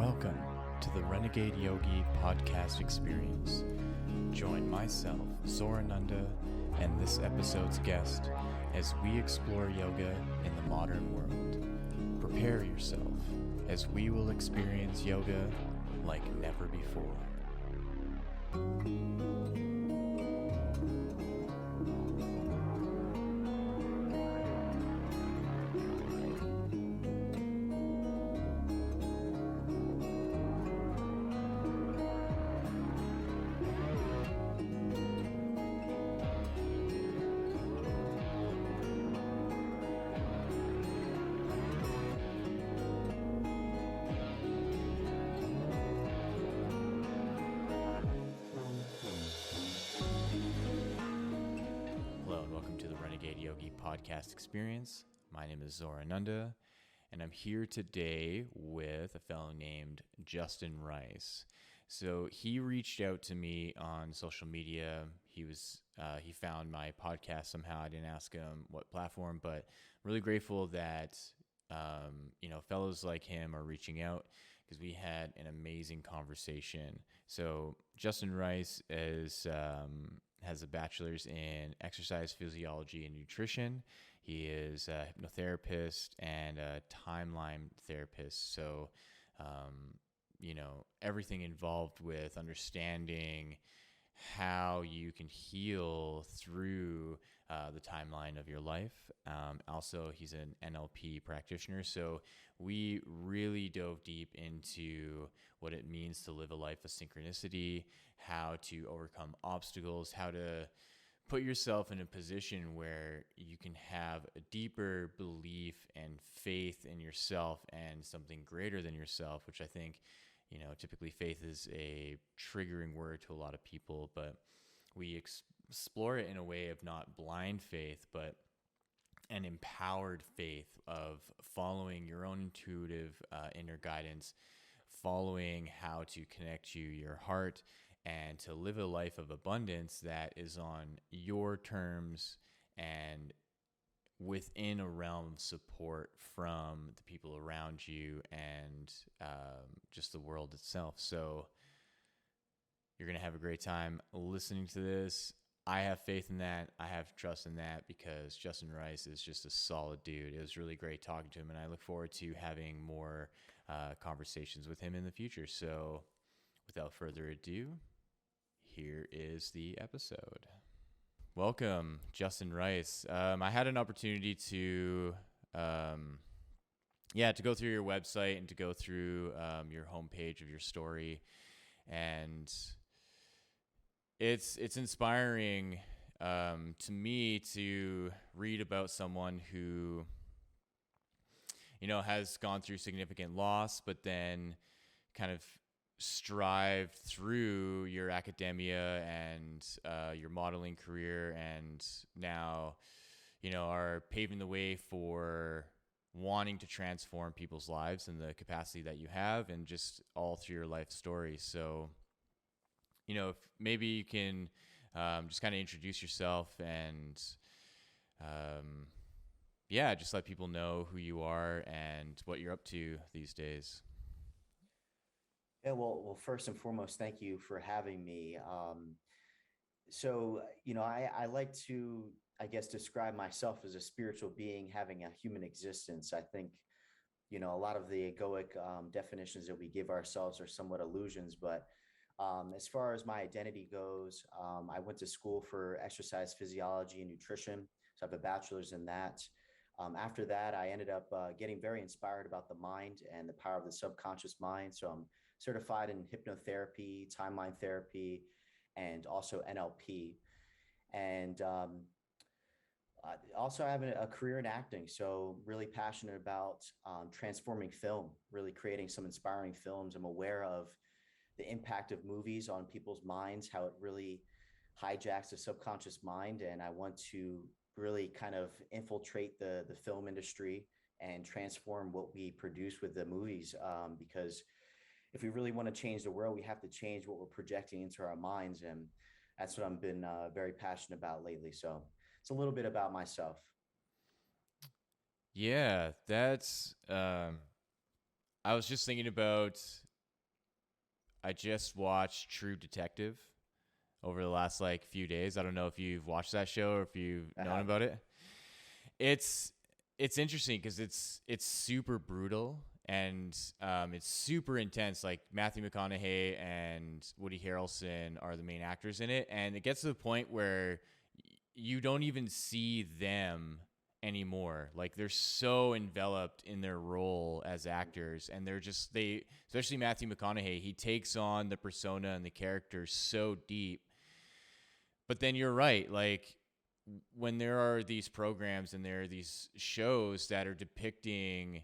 Welcome to the Renegade Yogi Podcast Experience. Join myself, Zorananda, and this episode's guest as we explore yoga in the modern world. Prepare yourself as we will experience yoga like never before. Hello and welcome to the Renegade Yogi Podcast Experience. My name is Zorananda, and I'm here today with a fellow named Justin Rice. So he reached out to me on social media. He found my podcast somehow. I didn't ask him what platform, but I'm really grateful that fellows like him are reaching out because we had an amazing conversation. So Justin Rice has a bachelor's in exercise physiology and nutrition. He is a hypnotherapist and a timeline therapist. So, everything involved with understanding how you can heal through the timeline of your life. Also, he's an NLP practitioner. So we really dove deep into what it means to live a life of synchronicity, how to overcome obstacles, how to put yourself in a position where you can have a deeper belief and faith in yourself and something greater than yourself, which I think, typically faith is a triggering word to a lot of people, but we explore it in a way of not blind faith, but an empowered faith of following your own intuitive inner guidance, following how to connect to your heart, and to live a life of abundance that is on your terms and within a realm of support from the people around you and just the world itself. So you're going to have a great time listening to this. I have faith in that. I have trust in that because Justin Rice is just a solid dude. It was really great talking to him, and I look forward to having more conversations with him in the future. So without further ado, here is the episode. Welcome, Justin Rice. I had an opportunity to go through your website and to go through your homepage of your story, and it's inspiring to me to read about someone who has gone through significant loss, but then kind of strive through your academia and your modeling career, and now are paving the way for wanting to transform people's lives in the capacity that you have, and just all through your life story. So if maybe you can just kind of introduce yourself and just let people know who you are and what you're up to these days. Yeah, well, first and foremost, thank you for having me. I like to, describe myself as a spiritual being having a human existence. I think, a lot of the egoic definitions that we give ourselves are somewhat illusions. But as far as my identity goes, I went to school for exercise physiology and nutrition. So I have a bachelor's in that. After that, I ended up getting very inspired about the mind and the power of the subconscious mind. So I'm certified in hypnotherapy, timeline therapy, and also NLP. And I also have a career in acting. So really passionate about transforming film, really creating some inspiring films. I'm aware of the impact of movies on people's minds, how it really hijacks the subconscious mind. And I want to really kind of infiltrate the film industry and transform what we produce with the movies, because if we really want to change the world, we have to change what we're projecting into our minds. And that's what I've been very passionate about lately. So it's a little bit about myself. Yeah, that's I was just thinking about I just watched True Detective over the last like few days. I don't know if you've watched that show or if you've known about it. It's interesting because it's super brutal and it's super intense. Like Matthew McConaughey and Woody Harrelson are the main actors in it, and it gets to the point where you don't even see them anymore. Like they're so enveloped in their role as actors, and they especially Matthew McConaughey, he takes on the persona and the character so deep. But then you're right, like when there are these programs and there are these shows that are depicting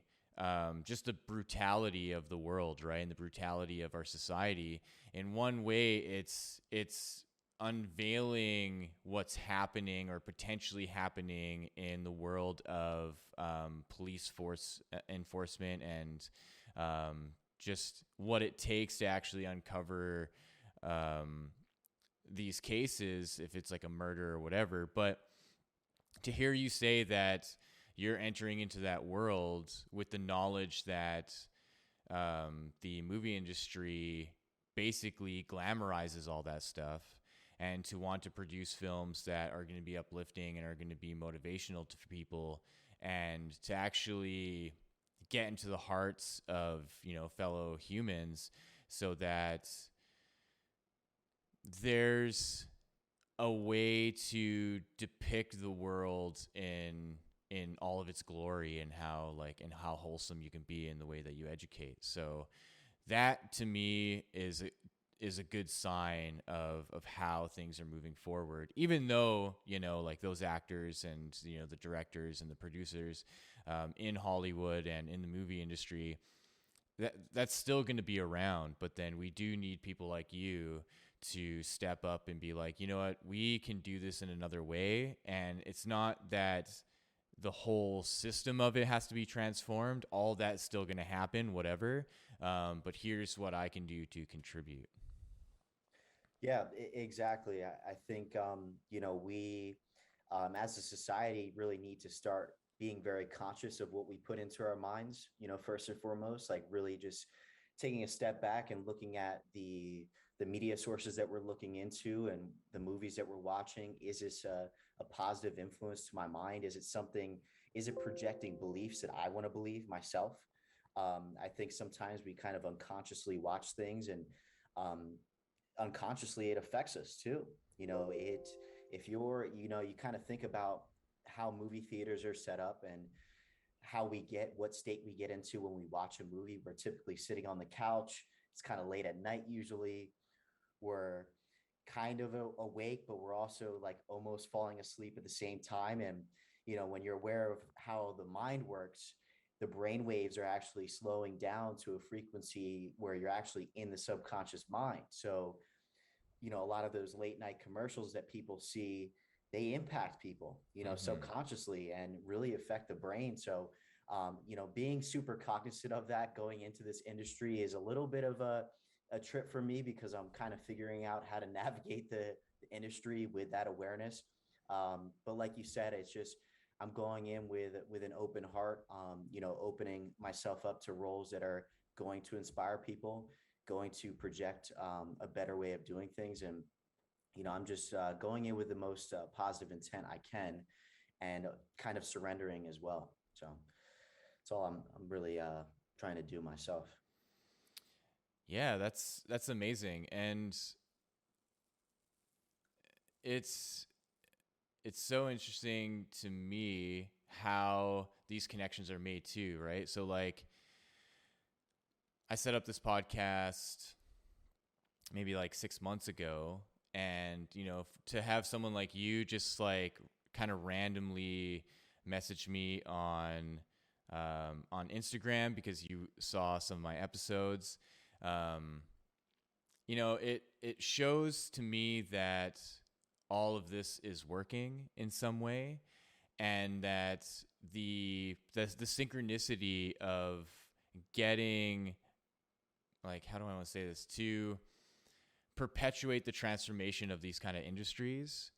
just the brutality of the world, right, and the brutality of our society, in one way it's unveiling what's happening or potentially happening in the world of police force enforcement and just what it takes to actually uncover these cases, if it's like a murder or whatever. But to hear you say that you're entering into that world with the knowledge that the movie industry basically glamorizes all that stuff, and to want to produce films that are going to be uplifting and are going to be motivational to people, and to actually get into the hearts of, fellow humans, so that there's a way to depict the world in all of its glory, and how wholesome you can be in the way that you educate. So that to me is a good sign of how things are moving forward, even though, like those actors and, the directors and the producers in Hollywood and in the movie industry, that's still going to be around. But then we do need people like you to step up and be like, you know what, we can do this in another way. And it's not that the whole system of it has to be transformed. All that's still going to happen, whatever. But here's what I can do to contribute. Yeah, exactly. I think, we as a society really need to start being very conscious of what we put into our minds, first and foremost, like really just taking a step back and looking at the media sources that we're looking into and the movies that we're watching. Is this a positive influence to my mind? Is it projecting beliefs that I want to believe myself? I think sometimes we kind of unconsciously watch things, and unconsciously it affects us too. If you're, you kind of think about how movie theaters are set up and what state we get into when we watch a movie. We're typically sitting on the couch. It's kind of late at night usually. We're kind of awake, but we're also like almost falling asleep at the same time. And, when you're aware of how the mind works, the brain waves are actually slowing down to a frequency where you're actually in the subconscious mind. So, a lot of those late night commercials that people see, they impact people, subconsciously, and really affect the brain. So, being super cognizant of that going into this industry is a little bit of a trip for me, because I'm kind of figuring out how to navigate the industry with that awareness. But like you said, it's just, I'm going in with an open heart, opening myself up to roles that are going to inspire people, going to project a better way of doing things. And, I'm just going in with the most positive intent I can, and kind of surrendering as well. So that's all I'm really trying to do myself. Yeah, that's amazing. And it's so interesting to me how these connections are made too, right? So like I set up this podcast maybe like 6 months ago, and to have someone like you just like kind of randomly message me on Instagram because you saw some of my episodes, it shows to me that all of this is working in some way, and that the synchronicity of getting, like, how do I want to say this, to perpetuate the transformation of these kind of industries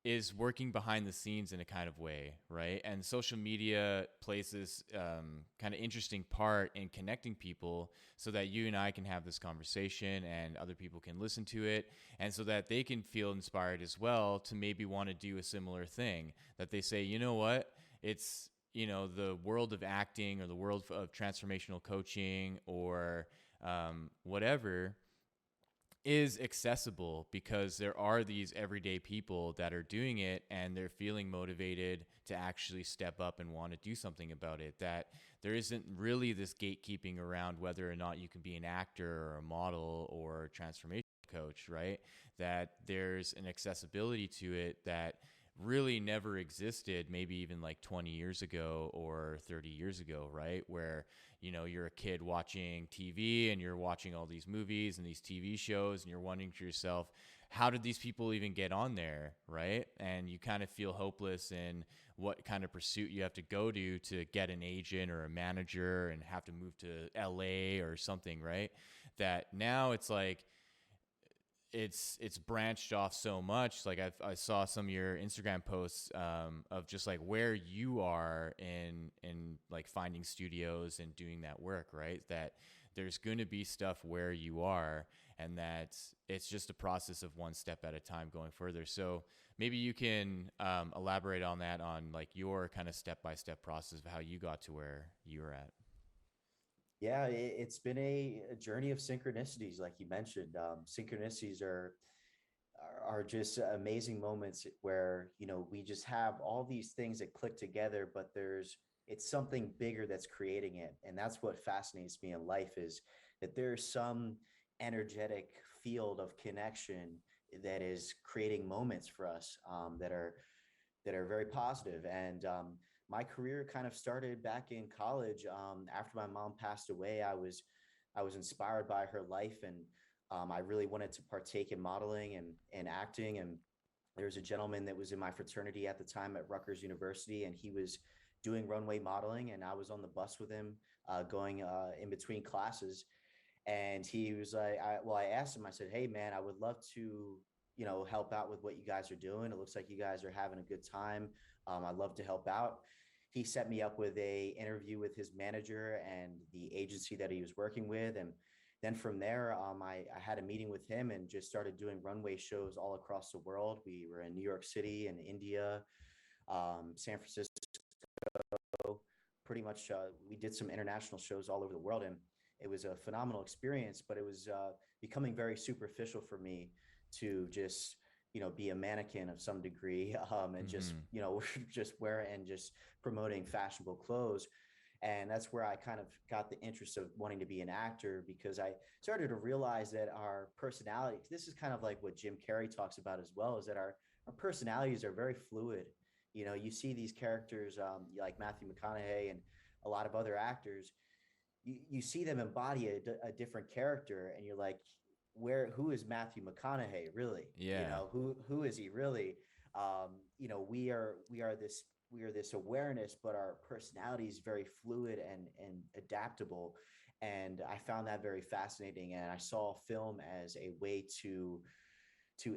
is working behind the scenes in a kind of way, right? And social media plays this kind of interesting part in connecting people so that you and I can have this conversation and other people can listen to it, and so that they can feel inspired as well to maybe want to do a similar thing, that they say, you know what, it's, the world of acting or the world of transformational coaching or whatever is accessible because there are these everyday people that are doing it and they're feeling motivated to actually step up and want to do something about it. That there isn't really this gatekeeping around whether or not you can be an actor or a model or a transformation coach, right? That there's an accessibility to it that really never existed, maybe even like 20 years ago or 30 years ago, right? Where, you're a kid watching TV and you're watching all these movies and these TV shows and you're wondering to yourself, how did these people even get on there, right? And you kind of feel hopeless in what kind of pursuit you have to go to get an agent or a manager and have to move to LA or something, right? That now it's like, it's branched off so much. Like I saw some of your Instagram posts of just like where you are in like finding studios and doing that work, right? That there's going to be stuff where you are, and that it's just a process of one step at a time going further. So maybe you can elaborate on that, on like your kind of step-by-step process of how you got to where you're at. Yeah, it's been a journey of synchronicities, like you mentioned. Synchronicities are just amazing moments where we just have all these things that click together, but it's something bigger that's creating it, and that's what fascinates me in life, is that there's some energetic field of connection that is creating moments for us that are very positive. And my career kind of started back in college. After my mom passed away, I was inspired by her life, and I really wanted to partake in modeling and acting. And there was a gentleman that was in my fraternity at the time at Rutgers University, and he was doing runway modeling, and I was on the bus with him going in between classes. And he was like, I asked him, I said, hey man, I would love to, help out with what you guys are doing. It looks like you guys are having a good time. I'd love to help out. He set me up with a interview with his manager and the agency that he was working with. And then from there, I had a meeting with him and just started doing runway shows all across the world. We were in New York City and India, San Francisco, pretty much. We did some international shows all over the world, and it was a phenomenal experience, but it was becoming very superficial for me to just, be a mannequin of some degree, and just, just wear and just promoting fashionable clothes. And that's where I kind of got the interest of wanting to be an actor, because I started to realize that our personality, this is kind of like what Jim Carrey talks about as well, is that our personalities are very fluid. You see these characters like Matthew McConaughey and a lot of other actors, you see them embody a different character, and you're like, who is Matthew McConaughey really? Yeah. Who is he really? We are this awareness, but our personality is very fluid and adaptable. And I found that very fascinating. And I saw film as a way to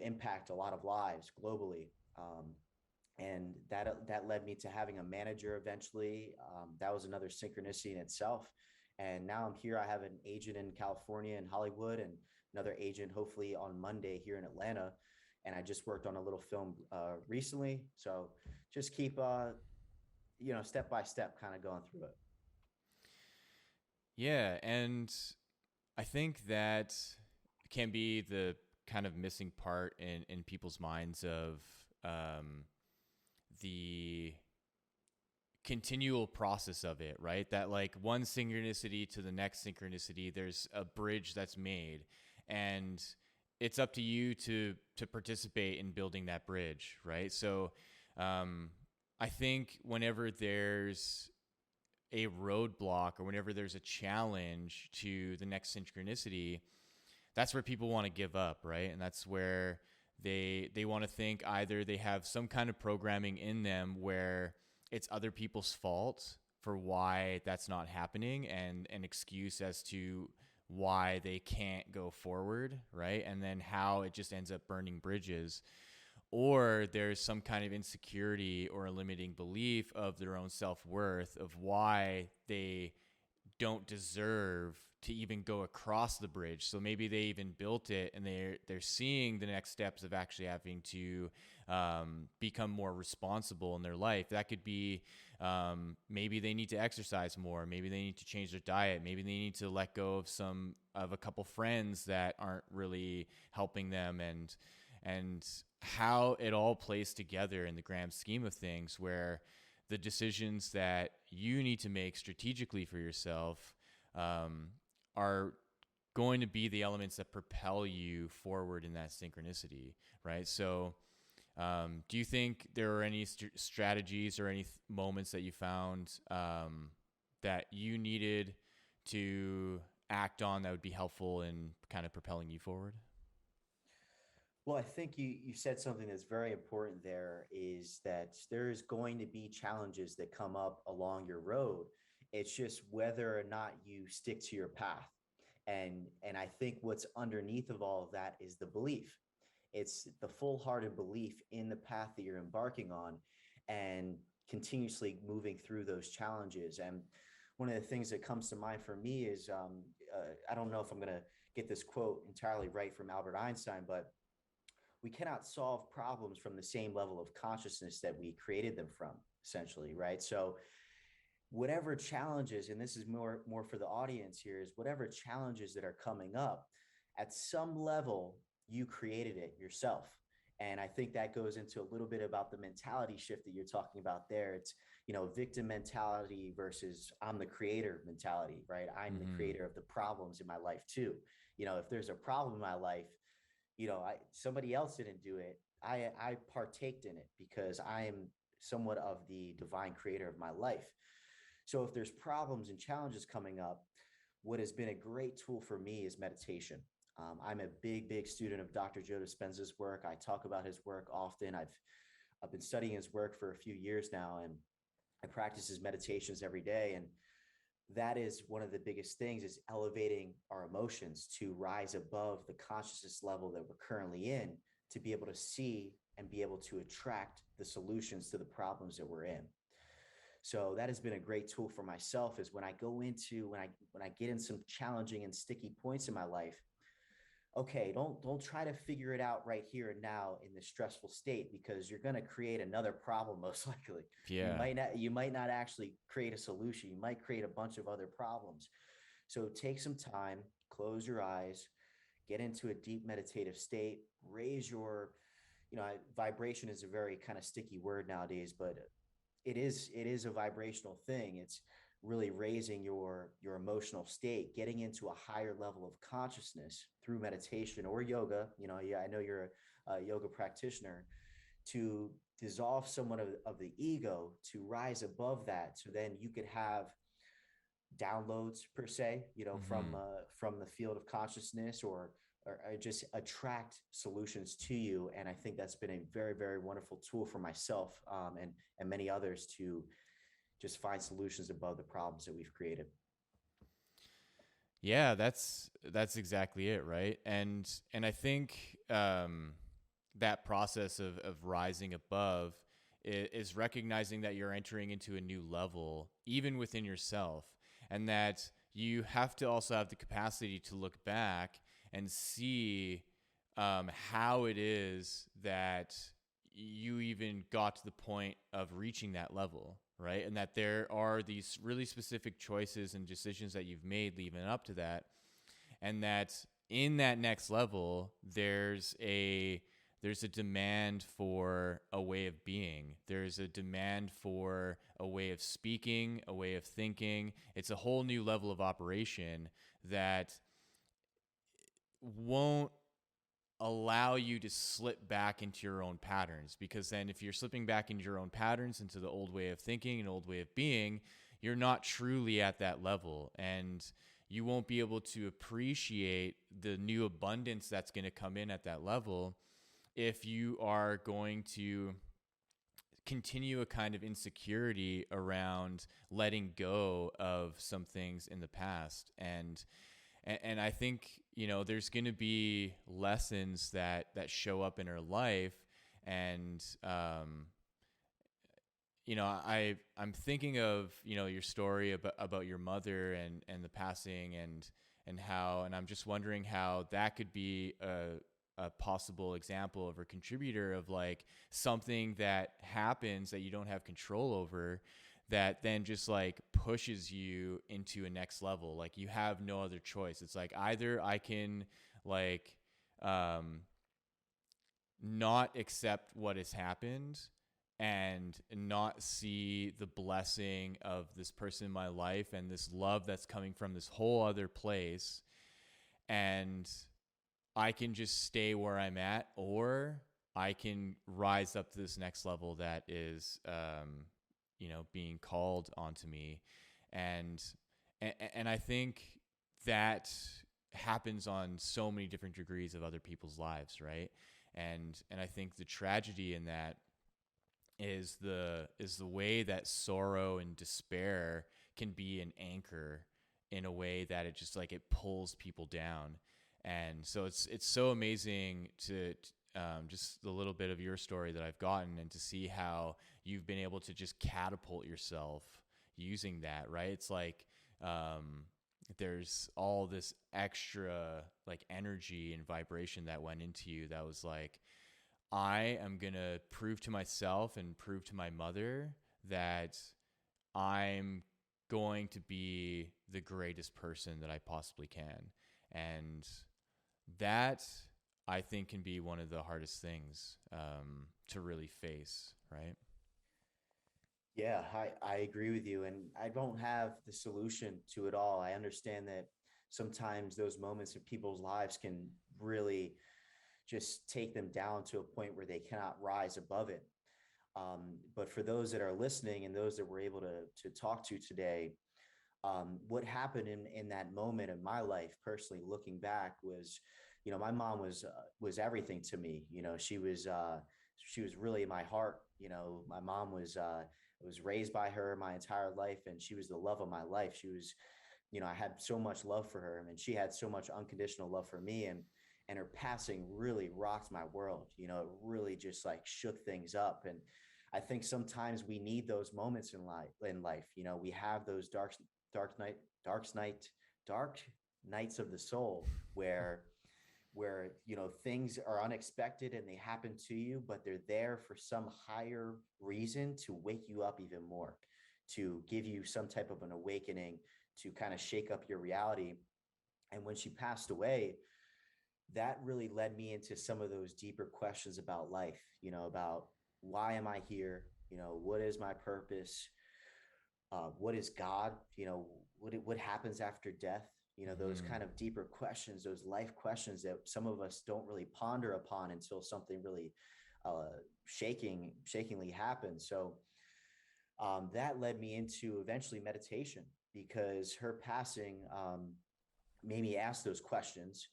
impact a lot of lives globally. And that led me to having a manager eventually. That was another synchronicity in itself. And now I'm here. I have an agent in California and Hollywood, and another agent hopefully on Monday here in Atlanta. And I just worked on a little film recently. So just keep, step by step kind of going through it. Yeah. And I think that can be the kind of missing part in people's minds of the continual process of it, right? That like one synchronicity to the next synchronicity, there's a bridge that's made, and it's up to you to participate in building that bridge, right? So I think whenever there's a roadblock or whenever there's a challenge to the next synchronicity, that's where people want to give up, right? And that's where they want to think either they have some kind of programming in them where it's other people's fault for why that's not happening, and an excuse as to why they can't go forward, right? And then how it just ends up burning bridges. or there's some kind of insecurity or a limiting belief of their own self-worth, of why they don't deserve to even go across the bridge. So maybe they even built it, and they're seeing the next steps of actually having to become more responsible in their life. That could be maybe they need to exercise more. Maybe they need to change their diet. Maybe they need to let go of a couple friends that aren't really helping them, and how it all plays together in the grand scheme of things, where the decisions that you need to make strategically for yourself are going to be the elements that propel you forward in that synchronicity, right? So do you think there are any strategies or any moments that you found that you needed to act on that would be helpful in kind of propelling you forward? Well, I think you said something that's very important there, is that there's going to be challenges that come up along your road. It's just whether or not you stick to your path. And I think what's underneath of all of that is the belief. It's the full-hearted belief in the path that you're embarking on, and continuously moving through those challenges. And one of the things that comes to mind for me is I don't know if I'm going to get this quote entirely right from Albert Einstein, but we cannot solve problems from the same level of consciousness that we created them from, essentially, right? So whatever challenges, and this is more for the audience here, is whatever challenges that are coming up, at some level you created it yourself. And I think that goes into a little bit about the mentality shift that you're talking about there. It's, victim mentality versus I'm the creator mentality, right? I'm the creator of the problems in my life too. If there's a problem in my life, somebody else didn't do it. I partaked in it because I am somewhat of the divine creator of my life. So if there's problems and challenges coming up, what has been a great tool for me is meditation. I'm a big student of Dr. Joe Dispenza's work. I talk about his work often. I've been studying his work for a few years now, and I practice his meditations every day. And that is one of the biggest things, is elevating our emotions to rise above the consciousness level that we're currently in, to be able to see and be able to attract the solutions to the problems that we're in. So that has been a great tool for myself, is when I get in some challenging and sticky points in my life, okay, don't try to figure it out right here and now in this stressful state, because you're going to create another problem most likely. Yeah. You might not actually create a solution. You might create a bunch of other problems. So take some time, close your eyes, get into a deep meditative state, raise your, vibration is a very kind of sticky word nowadays, but it is a vibrational thing. It's really raising your emotional state, getting into a higher level of consciousness through meditation or yoga. I know you're a yoga practitioner, to dissolve somewhat of the ego, to rise above that. So then you could have downloads per se, from the field of consciousness, or just attract solutions to you. And I think that's been a very, very wonderful tool for myself, and many others, to just find solutions above the problems that we've created. Yeah, that's exactly it, right? And I think that process of rising above is recognizing that you're entering into a new level, even within yourself, and that you have to also have the capacity to look back and see how it is that you even got to the point of reaching that level, right? And that there are these really specific choices and decisions that you've made leading up to that, and that in that next level, there's a demand for a way of being. There's a demand for a way of speaking, a way of thinking. It's a whole new level of operation that won't allow you to slip back into your own patterns, because then if you're slipping back into your own patterns, into the old way of thinking and old way of being, you're not truly at that level, and you won't be able to appreciate the new abundance that's going to come in at that level if you are going to continue a kind of insecurity around letting go of some things in the past. And I think, there's going to be lessons that show up in our life, And, I'm thinking of, your story about your mother and the passing and how, and I'm just wondering how that could be a possible example of a contributor of like something that happens that you don't have control over, that then just like pushes you into a next level. Like you have no other choice. It's like either I can like not accept what has happened and not see the blessing of this person in my life and this love that's coming from this whole other place, and I can just stay where I'm at, or I can rise up to this next level that is being called onto me. And I think that happens on so many different degrees of other people's lives, right? And I think the tragedy in that is the way that sorrow and despair can be an anchor in a way that it just like it pulls people down. And so it's so amazing to just the little bit of your story that I've gotten, and to see how you've been able to just catapult yourself using that, right? It's like there's all this extra like energy and vibration that went into you that was like, I am going to prove to myself and prove to my mother that I'm going to be the greatest person that I possibly can. And that, I think, can be one of the hardest things to really face, right? Yeah, I agree with you. And I don't have the solution to it all. I understand that sometimes those moments in people's lives can really just take them down to a point where they cannot rise above it. But for those that are listening and those that we're able to talk to today, what happened in that moment in my life, personally, looking back, was, my mom was everything to me. She was really my heart. My mom was raised by her my entire life, and she was the love of my life. She was, I had so much love for her, and she had so much unconditional love for me. And her passing really rocked my world. It really just like shook things up. And I think sometimes we need those moments in life. We have those dark nights of the soul where things are unexpected and they happen to you, but they're there for some higher reason to wake you up even more, to give you some type of an awakening, to kind of shake up your reality. And when she passed away, that really led me into some of those deeper questions about life, about why am I here? What is my purpose? What is God? What happens after death? Those kind of deeper questions, those life questions that some of us don't really ponder upon until something really shakingly happens. So that led me into eventually meditation, because her passing made me ask those questions,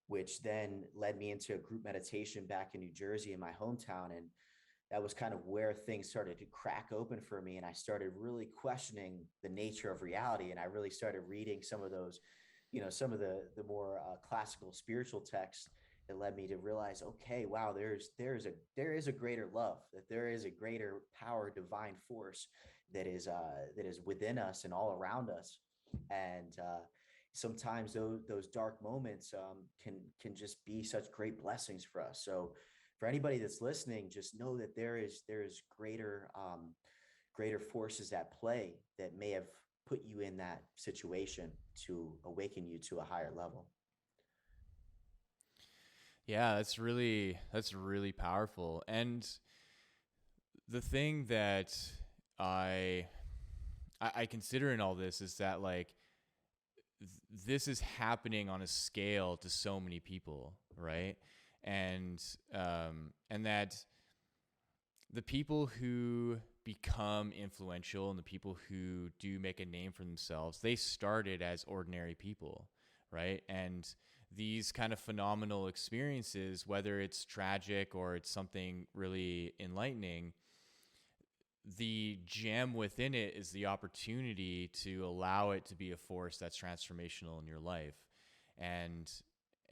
which then led me into a group meditation back in New Jersey, in my hometown. And that was kind of where things started to crack open for me. And I started really questioning the nature of reality. And I really started reading some of those, some of the more classical spiritual texts that led me to realize, okay, wow, there is a greater love, that there is a greater power, divine force that is within us and all around us. And sometimes those dark moments can just be such great blessings for us. So for anybody that's listening, just know that there is greater forces at play that may have put you in that situation to awaken you to a higher level. Yeah, that's really powerful. And the thing that I consider in all this is that like this is happening on a scale to so many people, right? And that the people who become influential and the people who do make a name for themselves, they started as ordinary people, right? And these kind of phenomenal experiences, whether it's tragic or it's something really enlightening, the gem within it is the opportunity to allow it to be a force that's transformational in your life. And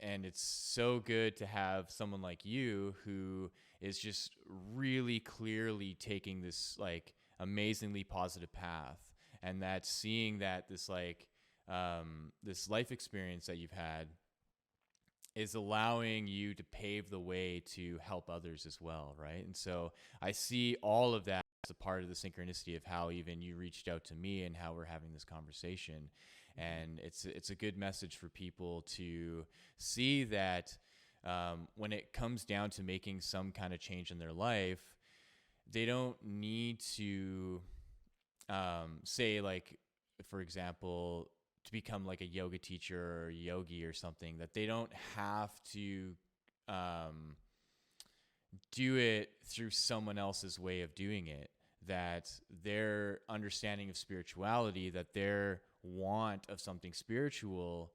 and it's so good to have someone like you who is just really clearly taking this like amazingly positive path, and that seeing that this like this life experience that you've had is allowing you to pave the way to help others as well, right? And so I see all of that as a part of the synchronicity of how even you reached out to me and how we're having this conversation. And it's a good message for people to see that when it comes down to making some kind of change in their life, they don't need to say like, for example, to become like a yoga teacher or yogi or something, that they don't have to um, do it through someone else's way of doing it, that their understanding of spirituality, that their want of something spiritual,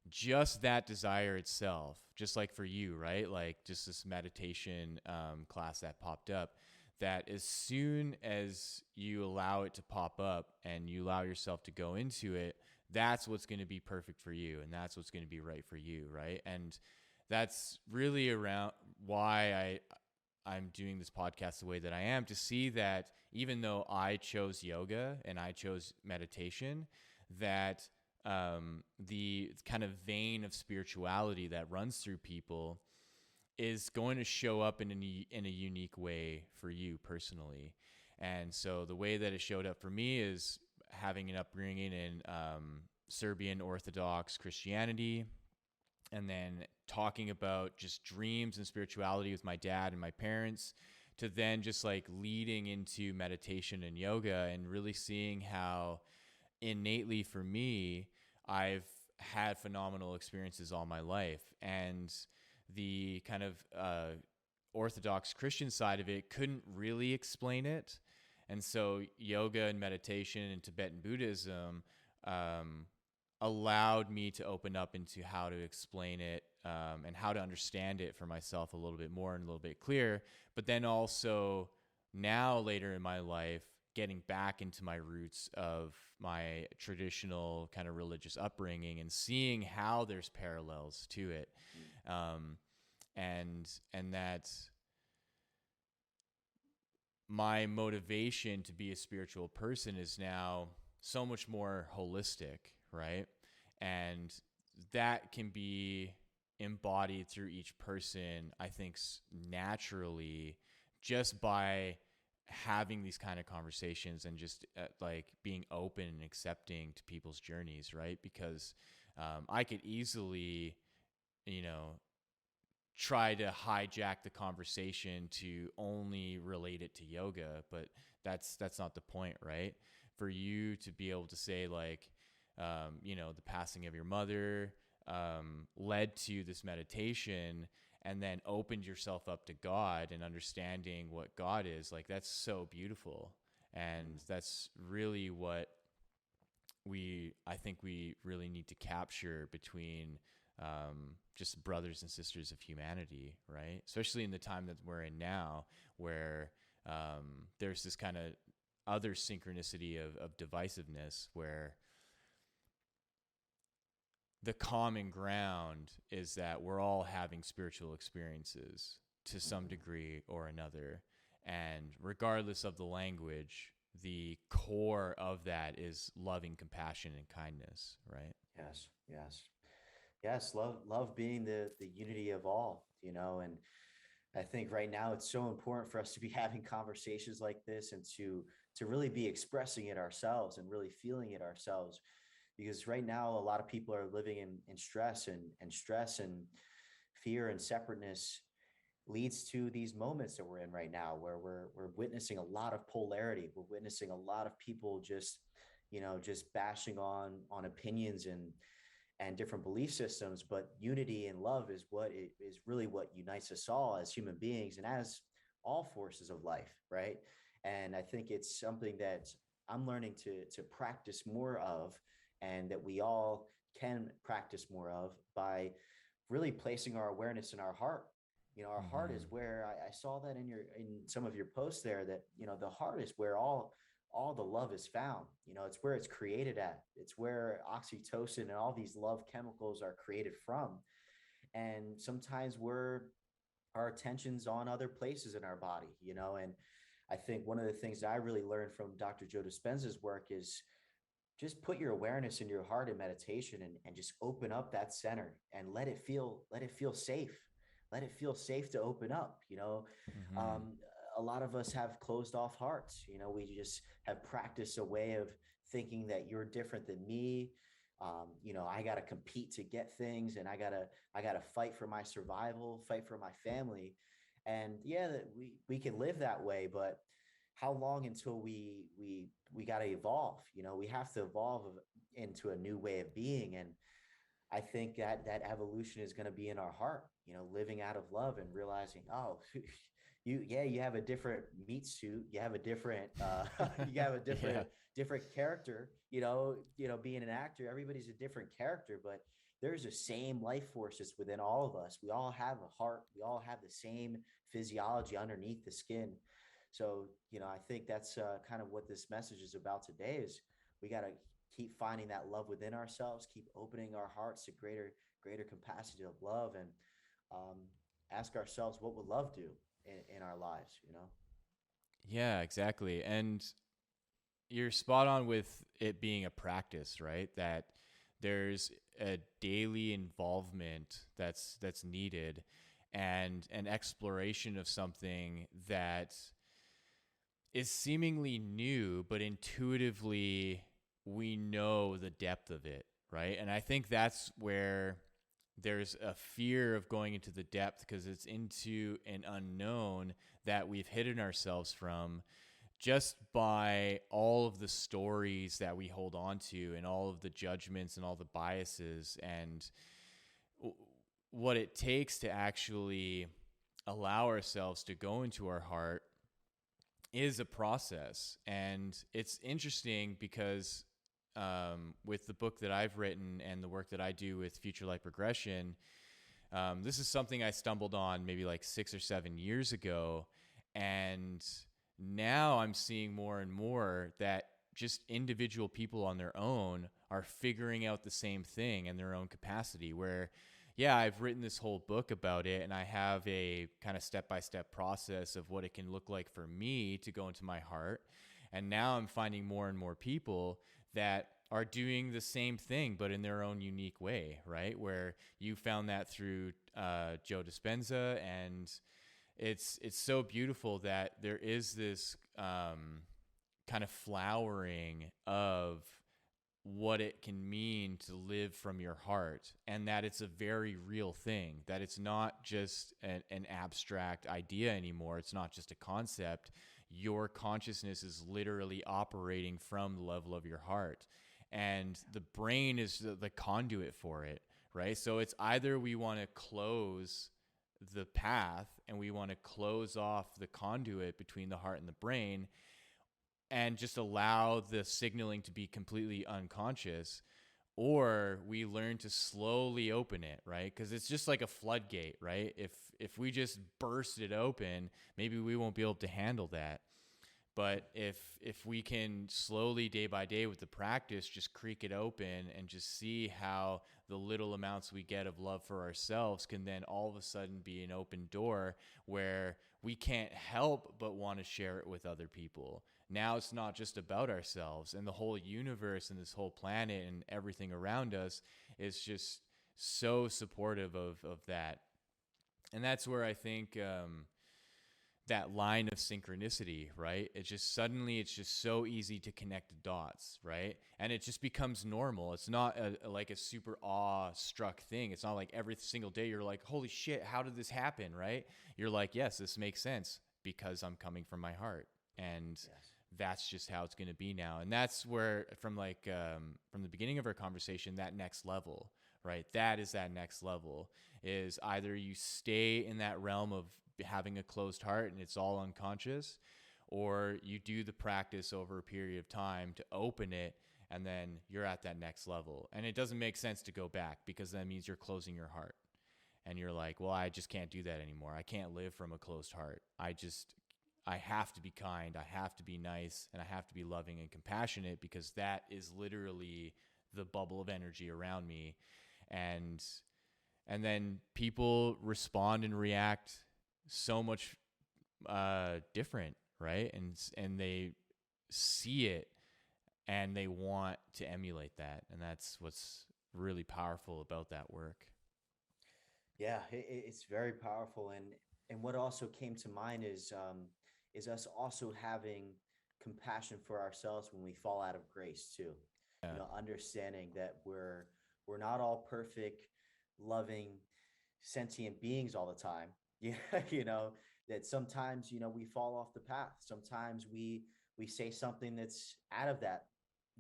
just that desire itself, just like for you, right? Like just this meditation class that popped up, that as soon as you allow it to pop up and you allow yourself to go into it, that's what's going to be perfect for you, and that's what's going to be right for you, right? And that's really around why I'm doing this podcast the way that I am, to see that even though I chose yoga and I chose meditation, that the kind of vein of spirituality that runs through people is going to show up in a unique way for you personally. And so the way that it showed up for me is having an upbringing in Serbian Orthodox Christianity, and then talking about just dreams and spirituality with my dad and my parents, to then just like leading into meditation and yoga, and really seeing how innately for me, I've had phenomenal experiences all my life. And the kind of Orthodox Christian side of it couldn't really explain it. And so yoga and meditation and Tibetan Buddhism allowed me to open up into how to explain it and how to understand it for myself a little bit more and a little bit clearer. But then also now later in my life, getting back into my roots of my traditional kind of religious upbringing and seeing how there's parallels to it. And that my motivation to be a spiritual person is now so much more holistic, right? And that can be embodied through each person, I think, naturally, just by having these kind of conversations and just like being open and accepting to people's journeys, right? Because I could easily, try to hijack the conversation to only relate it to yoga, but that's not the point, right? For you to be able to say like, the passing of your mother led to this meditation, and then opened yourself up to God and understanding what God is, like that's so beautiful. And that's really what I think we really need to capture between just brothers and sisters of humanity, right? Especially in the time that we're in now, where there's this kind of other synchronicity of divisiveness, where the common ground is that we're all having spiritual experiences to some degree or another. And regardless of the language, the core of that is loving compassion and kindness, right? Yes, yes, yes. Love being the unity of all, and I think right now it's so important for us to be having conversations like this, and to really be expressing it ourselves and really feeling it ourselves. Because right now a lot of people are living in stress, and stress and fear and separateness leads to these moments that we're in right now, where we're witnessing a lot of polarity. We're witnessing a lot of people just bashing on opinions and different belief systems. But unity and love is really what unites us all as human beings and as all forces of life, right? And I think it's something that I'm learning to practice more of, and that we all can practice more of, by really placing our awareness in our heart. Our heart is Mm-hmm. where I saw that in some of your posts there, that the heart is where all the love is found. It's where it's created at. It's where oxytocin and all these love chemicals are created from. And sometimes our attention's on other places in our body, and I think one of the things that I really learned from Dr. Joe Dispenza's work is just put your awareness in your heart in meditation, and just open up that center and let it feel safe. Let it feel safe to open up. Mm-hmm. Um, a lot of us have closed off hearts. We just have practiced a way of thinking that you're different than me. I got to compete to get things, and I gotta fight for my survival, fight for my family. And yeah, that we can live that way, but how long until we got to evolve? We have to evolve into a new way of being. And I think that evolution is going to be in our heart, living out of love and realizing, oh, you have a different meat suit, you have a different you have a Yeah. different character, being an actor, everybody's a different character, but there's the same life forces within all of us. We all have a heart, we all have the same physiology underneath the skin. So, I think that's kind of what this message is about today is we got to keep finding that love within ourselves, keep opening our hearts to greater capacity of love, and um, ask ourselves, what would love do in our lives? Yeah, exactly. And you're spot on with it being a practice, right? That there's a daily involvement that's needed, and an exploration of something that is seemingly new, but intuitively we know the depth of it, right? And I think that's where there's a fear of going into the depth, because it's into an unknown that we've hidden ourselves from just by all of the stories that we hold on to, and all of the judgments and all the biases, and what it takes to actually allow ourselves to go into our heart is a process. And it's interesting because with the book that I've written and the work that I do with future life progression, this is something I stumbled on maybe like 6 or 7 years ago. And now I'm seeing more and more that just individual people on their own are figuring out the same thing in their own capacity, where yeah, I've written this whole book about it, and I have a kind of step-by-step process of what it can look like for me to go into my heart. And now I'm finding more and more people that are doing the same thing, but in their own unique way, right? Where you found that through Joe Dispenza, and it's so beautiful that there is this kind of flowering of what it can mean to live from your heart, and that it's a very real thing, that it's not just an abstract idea anymore. It's not just a concept. Your consciousness is literally operating from the level of your heart, and the brain is the conduit for it, right? So it's either we want to close the path and we want to close off the conduit between the heart and the brain and just allow the signaling to be completely unconscious, or we learn to slowly open it, right? Because it's just like a floodgate, right? If we just burst it open, maybe we won't be able to handle that. But if we can slowly, day by day, with the practice, just creak it open and just see how the little amounts we get of love for ourselves can then all of a sudden be an open door where we can't help but want to share it with other people. Now it's not just about ourselves, and the whole universe and this whole planet and everything around us is just so supportive of that. And that's where I think that line of synchronicity, right? It's just suddenly it's just so easy to connect the dots, right? And it just becomes normal. It's not like a super awe-struck thing. It's not like every single day you're like, holy shit, how did this happen, right? You're like, yes, this makes sense because I'm coming from my heart. And Yes. that's just how it's going to be now. And that's where from the beginning of our conversation, that next level, right? That is that next level, is either you stay in that realm of having a closed heart and it's all unconscious, or you do the practice over a period of time to open it, and then you're at that next level. And it doesn't make sense to go back, because that means you're closing your heart. And you're like, well, I just can't do that anymore. I can't live from a closed heart. I have to be kind, I have to be nice, and I have to be loving and compassionate, because that is literally the bubble of energy around me. And and then people respond and react so much different, right? And they see it and they want to emulate that, and that's what's really powerful about that work. Yeah, it's very powerful, and what also came to mind is us also having compassion for ourselves when we fall out of grace too. Yeah. Understanding that we're not all perfect, loving, sentient beings all the time. Yeah, that sometimes we fall off the path. Sometimes we say something that's out of that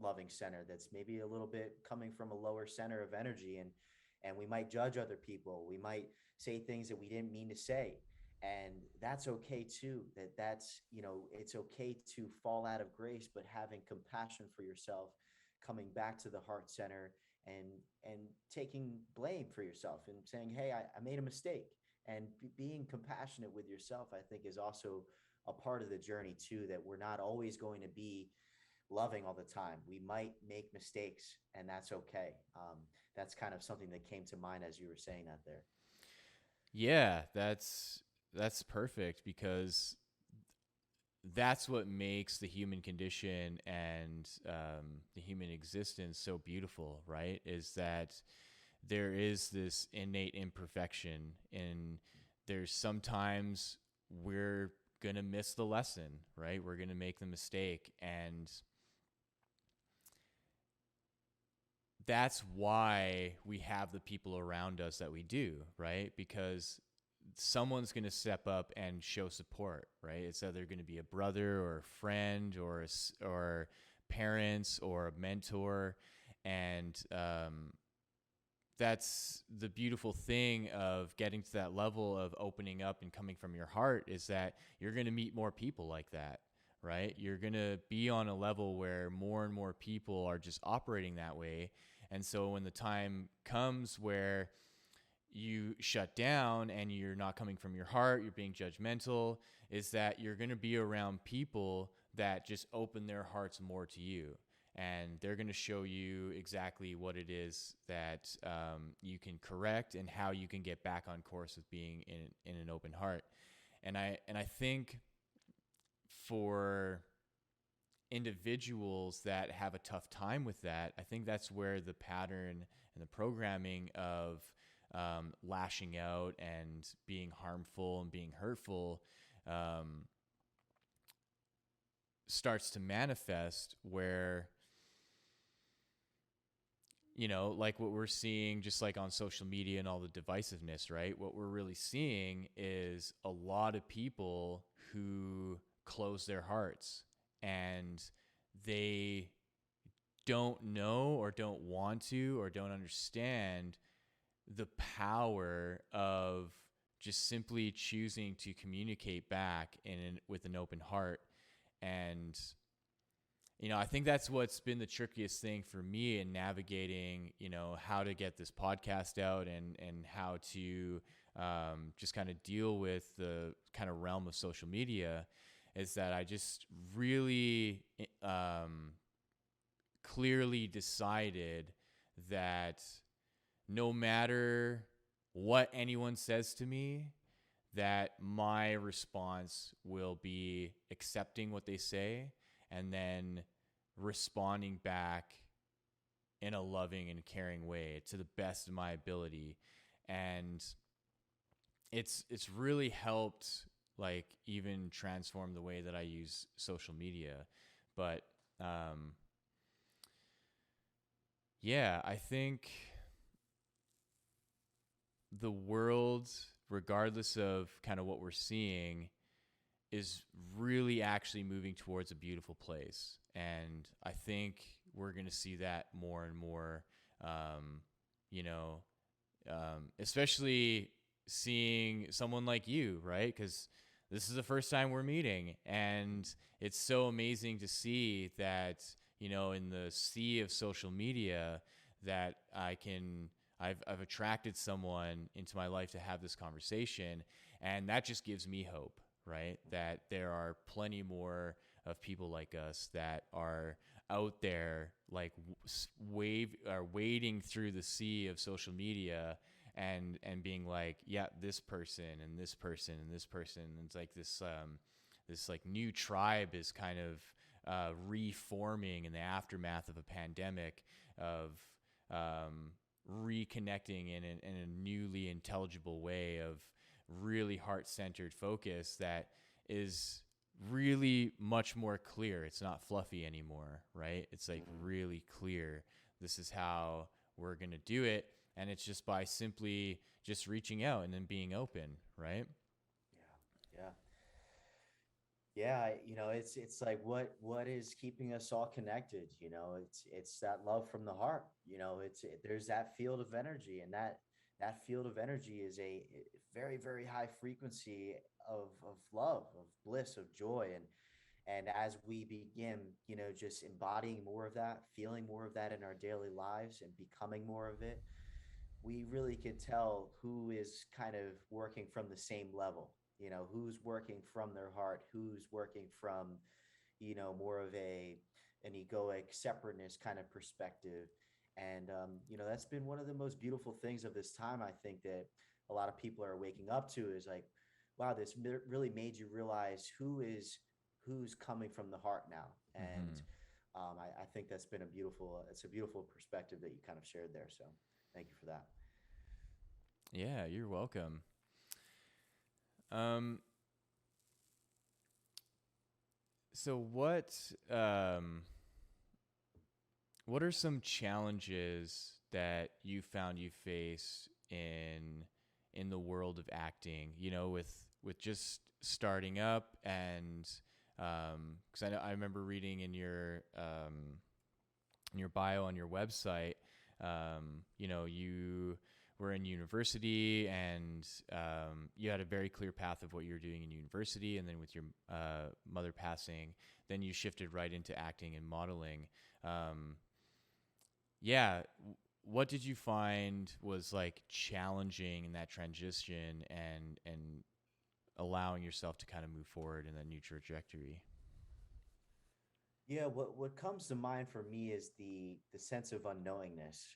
loving center, that's maybe a little bit coming from a lower center of energy, and we might judge other people. We might say things that we didn't mean to say, and that's okay too. It's okay to fall out of grace, but having compassion for yourself, coming back to the heart center, and taking blame for yourself and saying, hey, I made a mistake, and being compassionate with yourself, I think, is also a part of the journey too, that we're not always going to be loving all the time. We might make mistakes, and that's okay. That's kind of something that came to mind as you were saying that there. Yeah, that's perfect, because that's what makes the human condition and the human existence so beautiful, right? Is that there is this innate imperfection, and there's sometimes we're going to miss the lesson, right? We're going to make the mistake, and that's why we have the people around us that we do, right? Because someone's going to step up and show support, right? It's either going to be a brother or a friend or parents or a mentor. And that's the beautiful thing of getting to that level of opening up and coming from your heart, is that you're going to meet more people like that, right? You're going to be on a level where more and more people are just operating that way. And so when the time comes where you shut down and you're not coming from your heart, you're being judgmental, is that you're going to be around people that just open their hearts more to you. And they're going to show you exactly what it is that you can correct and how you can get back on course with being in an open heart. And I think for individuals that have a tough time with that, I think that's where the pattern and the programming of lashing out and being harmful and being hurtful starts to manifest, where, like what we're seeing just like on social media and all the divisiveness, right? What we're really seeing is a lot of people who close their hearts, and they don't know or don't want to or don't understand the power of just simply choosing to communicate back with an open heart. And I think that's what's been the trickiest thing for me in navigating, how to get this podcast out and how to just kind of deal with the kind of realm of social media, is that I just really clearly decided that no matter what anyone says to me, that my response will be accepting what they say and then responding back in a loving and caring way to the best of my ability. And it's really helped, like, even transform the way that I use social media. But yeah, I think the world, regardless of kind of what we're seeing, is really actually moving towards a beautiful place. And I think we're going to see that more and more, especially seeing someone like you, right? Because this is the first time we're meeting, and it's so amazing to see that, in the sea of social media, that I've attracted someone into my life to have this conversation, and that just gives me hope, right? That there are plenty more of people like us that are out there, like wading through the sea of social media and being like, yeah, this person and this person and this person. And it's like this like new tribe is kind of reforming in the aftermath of a pandemic, of reconnecting in a newly intelligible way, of really heart-centered focus that is really much more clear. It's not fluffy anymore, right? It's like really clear. This is how we're going to do it. And it's just by simply just reaching out and then being open, right? Yeah. Yeah. It's like what is keeping us all connected? It's that love from the heart. There's that field of energy, and that field of energy is a very, very high frequency of love, of bliss, of joy. And as we begin, just embodying more of that, feeling more of that in our daily lives and becoming more of it, we really could tell who is kind of working from the same level, who's working from their heart, who's working from, more of an egoic separateness kind of perspective. And, that's been one of the most beautiful things of this time. I think that a lot of people are waking up to is like, wow, this really made you realize who's coming from the heart now. And Mm-hmm. I think it's a beautiful perspective that you kind of shared there. So thank you for that. Yeah, you're welcome. Um, so what are some challenges that you found you face in the world of acting? With just starting up, and because I remember reading in your bio on your website, you were in university, and you had a very clear path of what you were doing in university, and then with your mother passing, then you shifted right into acting and modeling. Um, yeah, what did you find was like challenging in that transition, and allowing yourself to kind of move forward in that new trajectory? Yeah, what comes to mind for me is the sense of unknowingness.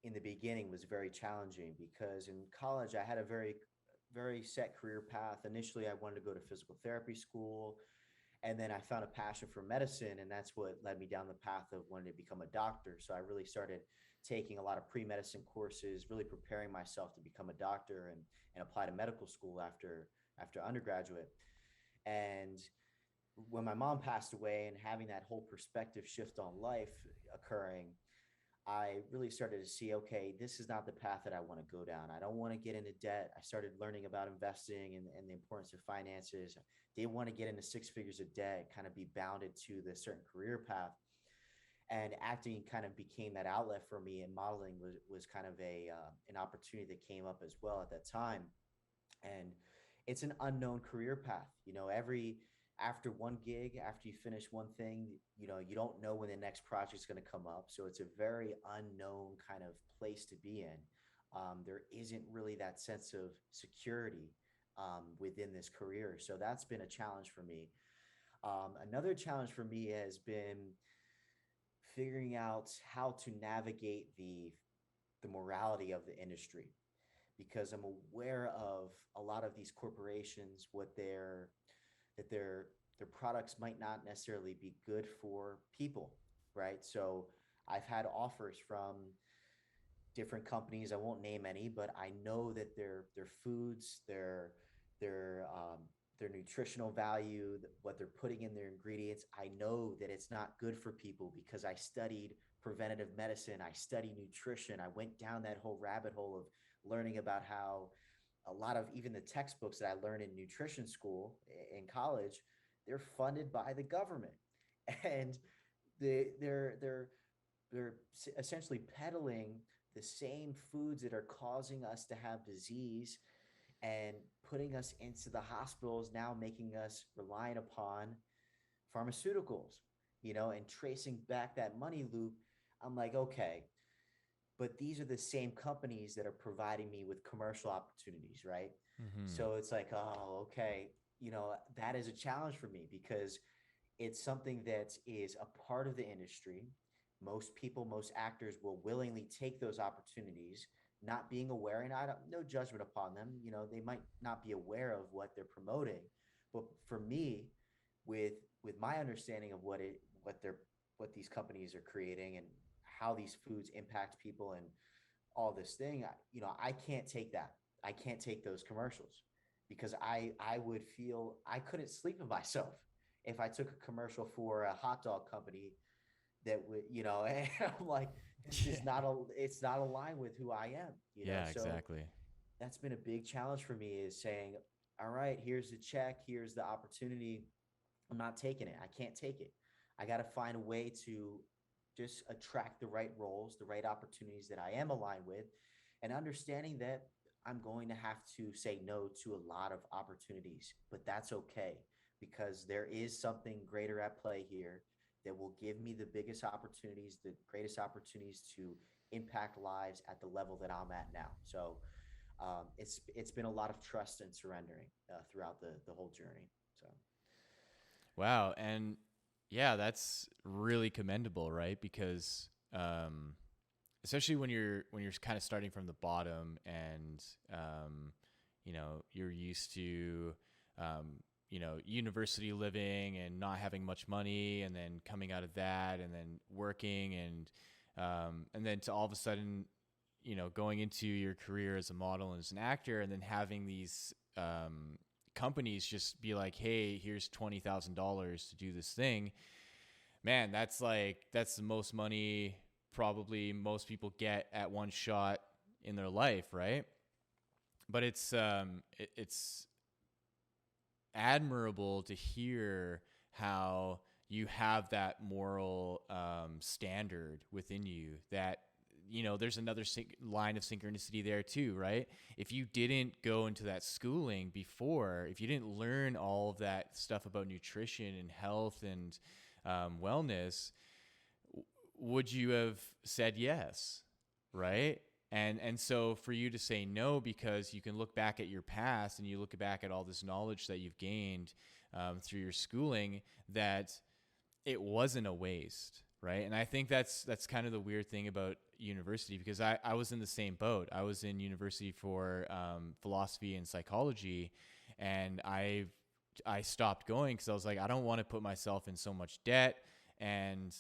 In the beginning was very challenging because in college I had a very set career path. Initially, I wanted to go to physical therapy school, and then I found a passion for medicine, and that's what led me down the path of wanting to become a doctor. So I really started taking a lot of pre-medicine courses, really preparing myself to become a doctor and apply to medical school after undergraduate. And when my mom passed away and having that whole perspective shift on life occurring, I really started to see, okay, this is not the path that I want to go down. I don't want to get into debt. I started learning about investing and the importance of finances. I didn't want to get into six figures of debt, kind of be bounded to the certain career path. And acting kind of became that outlet for me, and modeling was kind of an opportunity that came up as well at that time. And it's an unknown career path. Every after one gig, after you finish one thing, you don't know when the next project is going to come up. So it's a very unknown kind of place to be in. There isn't really that sense of security within this career. So that's been a challenge for me. Another challenge for me has been figuring out how to navigate the morality of the industry, because I'm aware of a lot of these corporations, what that their products might not necessarily be good for people, right? So I've had offers from different companies. I won't name any, but I know that their foods, their nutritional value, what they're putting in their ingredients, I know that it's not good for people because I studied preventative medicine, I studied nutrition, I went down that whole rabbit hole of learning about how a lot of even the textbooks that I learned in nutrition school in college, they're funded by the government, and they're essentially peddling the same foods that are causing us to have disease and putting us into the hospitals, now making us reliant upon pharmaceuticals, and tracing back that money loop. I'm like, okay, but these are the same companies that are providing me with commercial opportunities, right? Mm-hmm. So it's like, oh, okay, that is a challenge for me because it's something that is a part of the industry. Most people, most actors will willingly take those opportunities, not being aware, and I don't, no judgment upon them. You know, they might not be aware of what they're promoting, but for me, with my understanding of what these companies are creating and how these foods impact people and all this thing, you know, I can't take that. I can't take those commercials because I would feel I couldn't sleep with myself if I took a commercial for a hot dog company that would, you know, and I'm like, this is not a, it's not aligned with who I am, you know. Yeah, So exactly. that's been a big challenge for me, is saying, all right, here's the check, here's the opportunity. I'm not taking it. I can't take it. I got to find a way to just attract the right roles, the right opportunities that I am aligned with, and understanding that I'm going to have to say no to a lot of opportunities, but that's okay because there is something greater at play here that will give me the biggest opportunities, the greatest opportunities to impact lives at the level that I'm at now. So it's been a lot of trust and surrendering throughout the whole journey. So Wow. And yeah, that's really commendable, right? Because especially when you're kind of starting from the bottom and you know, you're used to you know, university living and not having much money, and then coming out of that and then working and then to all of a sudden, you know, going into your career as a model and as an actor, and then having these companies just be like, hey, here's $20,000 to do this thing. Man, that's the most money probably most people get at one shot in their life, right? But it's admirable to hear how you have that moral standard within you, that you know there's another line of synchronicity there too, right? If you didn't go into that schooling before, if you didn't learn all of that stuff about nutrition and health and wellness, would you have said yes, right? And so for you to say no, because you can look back at your past and you look back at all this knowledge that you've gained through your schooling, that it wasn't a waste, right? And I think that's kind of the weird thing about university, because I was in the same boat. I was in university for philosophy and psychology, and I stopped going because I was like, I don't want to put myself in so much debt, and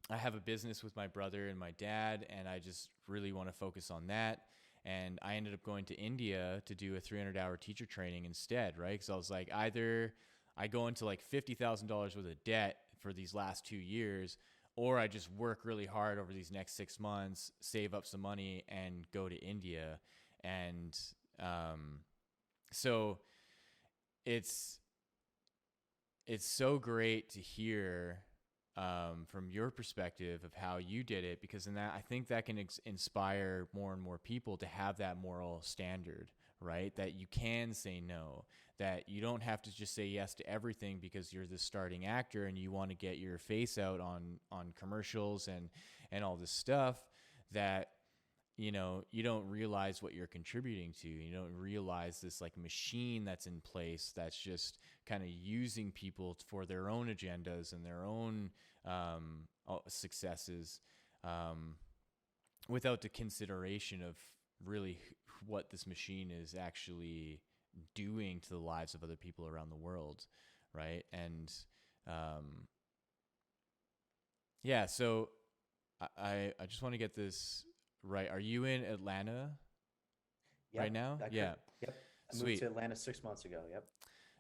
I have a business with my brother and my dad, and I just really want to focus on that. And I ended up going to India to do a 300-hour teacher training instead, right? Because I was like, either I go into like $50,000 worth of debt for these last 2 years, or I just work really hard over these next 6 months, save up some money, and go to India. And so it's so great to hear from your perspective of how you did it, because in that, I think that can inspire more and more people to have that moral standard, right? That you can say no, that you don't have to just say yes to everything because you're the starting actor and you want to get your face out on commercials and all this stuff, that you know, you don't realize what you're contributing to. You don't realize this like machine that's in place that's just kind of using people for their own agendas and their own successes, without the consideration of really what this machine is actually doing to the lives of other people around the world, right? And yeah, so I just want to get this right. Are you in Atlanta right yep, now? Yeah. yep. I moved Sweet. to Atlanta 6 months ago. Yep.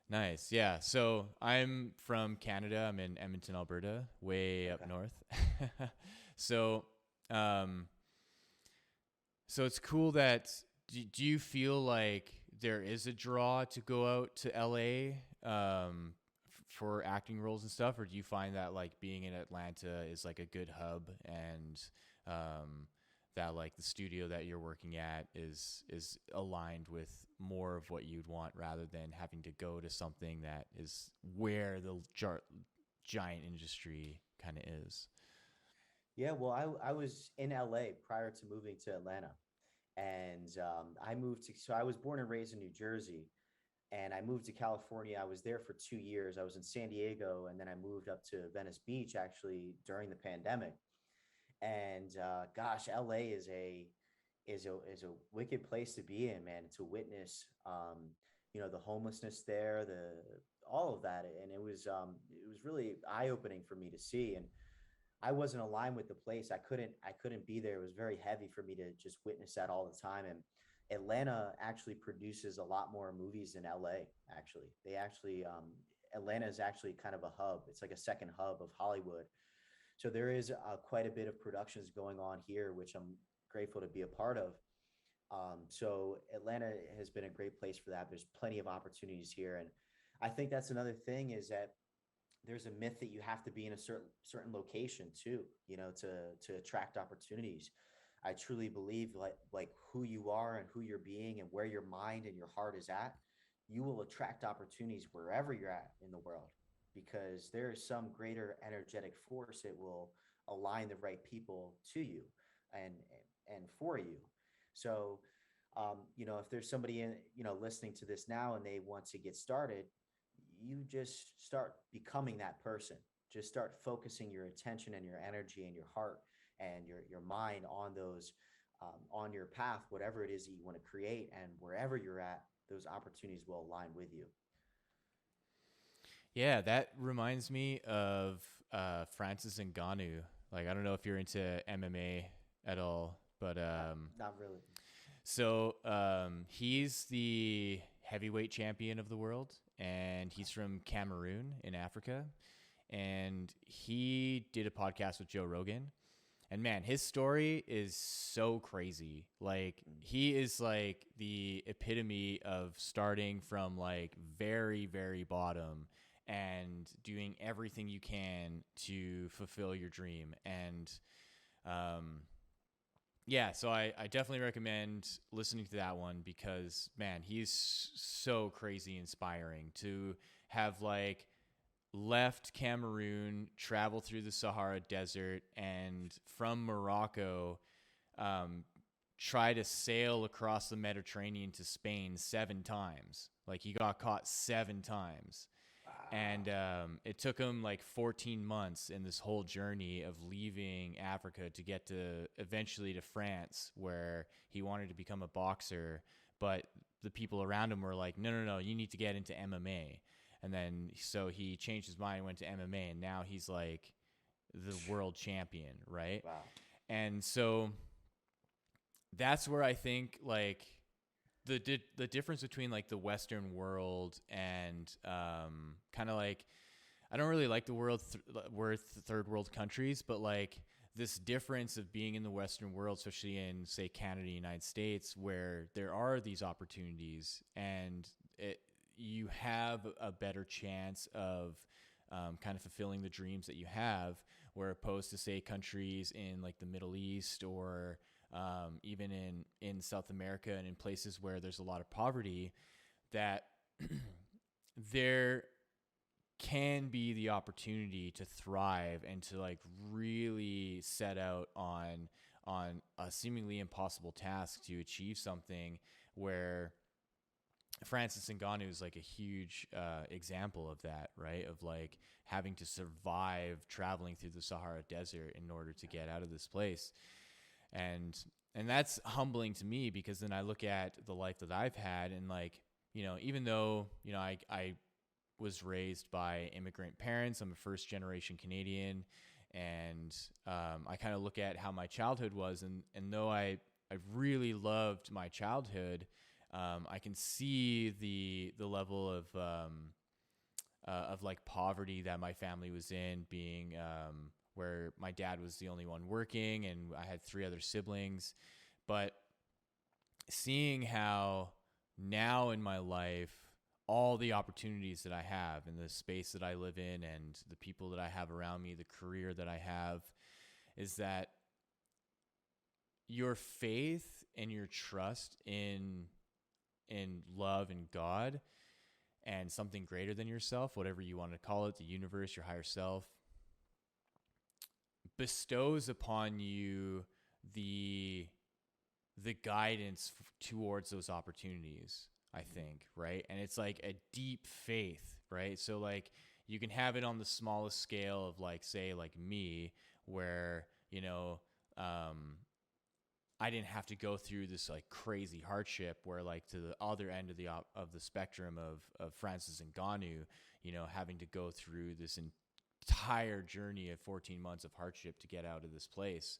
Nice. Yeah. So I'm from Canada. I'm in Edmonton, Alberta, way up Okay. north. so, um, so it's cool that, do you feel like there is a draw to go out to LA, for acting roles and stuff? Or do you find that like being in Atlanta is like a good hub, and, that like the studio that you're working at is aligned with more of what you'd want, rather than having to go to something that is where the giant industry kind of is? Yeah. Well, I was in LA prior to moving to Atlanta, and I moved to. So I was born and raised in New Jersey, and I moved to California. I was there for 2 years. I was in San Diego, and then I moved up to Venice Beach actually during the pandemic. And gosh, LA is a wicked place to be in, man. To witness, the homelessness there, the all of that, and it was really eye opening for me to see. And I wasn't aligned with the place. I couldn't be there. It was very heavy for me to just witness that all the time. And Atlanta actually produces a lot more movies than LA. Actually, Atlanta is actually kind of a hub. It's like a second hub of Hollywood. So there is quite a bit of productions going on here, which I'm grateful to be a part of. So Atlanta has been a great place for that. There's plenty of opportunities here, and I think that's another thing is that there's a myth that you have to be in a certain location too, to attract opportunities. I truly believe like who you are and who you're being and where your mind and your heart is at, you will attract opportunities wherever you're at in the world, because there is some greater energetic force that will align the right people to you and and for you. So if there's somebody listening to this now and they want to get started, you just start becoming that person. Just start focusing your attention and your energy and your heart and your mind on those on your path, whatever it is that you want to create, and wherever you're at, those opportunities will align with you. Yeah, that reminds me of Francis Ngannou. Like, I don't know if you're into MMA at all, but Not really. so he's the heavyweight champion of the world, and he's from Cameroon in Africa. And he did a podcast with Joe Rogan. And man, his story is so crazy. Like, he is like the epitome of starting from like very, very bottom and doing everything you can to fulfill your dream. And yeah, so I definitely recommend listening to that one, because man, he's so crazy inspiring to have like left Cameroon, traveled through the Sahara Desert, and from Morocco, try to sail across the Mediterranean to Spain 7 times. Like, he got caught 7 times. And it took him like 14 months in this whole journey of leaving Africa to get to eventually to France, where he wanted to become a boxer. But the people around him were like, no, you need to get into MMA. And then so he changed his mind and went to MMA, and now he's like the world champion, right? Wow. And so that's where I think like the difference between like the Western world and kind of like, I don't really like the word third world countries, but like this difference of being in the Western world, especially in say Canada, United States, where there are these opportunities and you have a better chance of kind of fulfilling the dreams that you have, where opposed to say countries in like the Middle East or even in South America and in places where there's a lot of poverty, that there can be the opportunity to thrive and to like really set out on a seemingly impossible task to achieve something, where Francis Ngannou is like a huge example of that, right? Of like having to survive traveling through the Sahara Desert in order to get out of this place. And that's humbling to me, because then I look at the life that I've had, and like, even though, I was raised by immigrant parents, I'm a first generation Canadian, and I kind of look at how my childhood was, and though I really loved my childhood, I can see the level of like poverty that my family was in, being where my dad was the only one working, and I had 3 other siblings. But seeing how now in my life, all the opportunities that I have and the space that I live in and the people that I have around me, the career that I have, is that your faith and your trust in love and God and something greater than yourself, whatever you want to call it, the universe, your higher self, bestows upon you the guidance towards those opportunities, I think, right? And it's like a deep faith, right? So like you can have it on the smallest scale of like, say, like me, where, I didn't have to go through this like crazy hardship where like to the other end of the spectrum of Francis Ngannou, having to go through this entire journey of 14 months of hardship to get out of this place.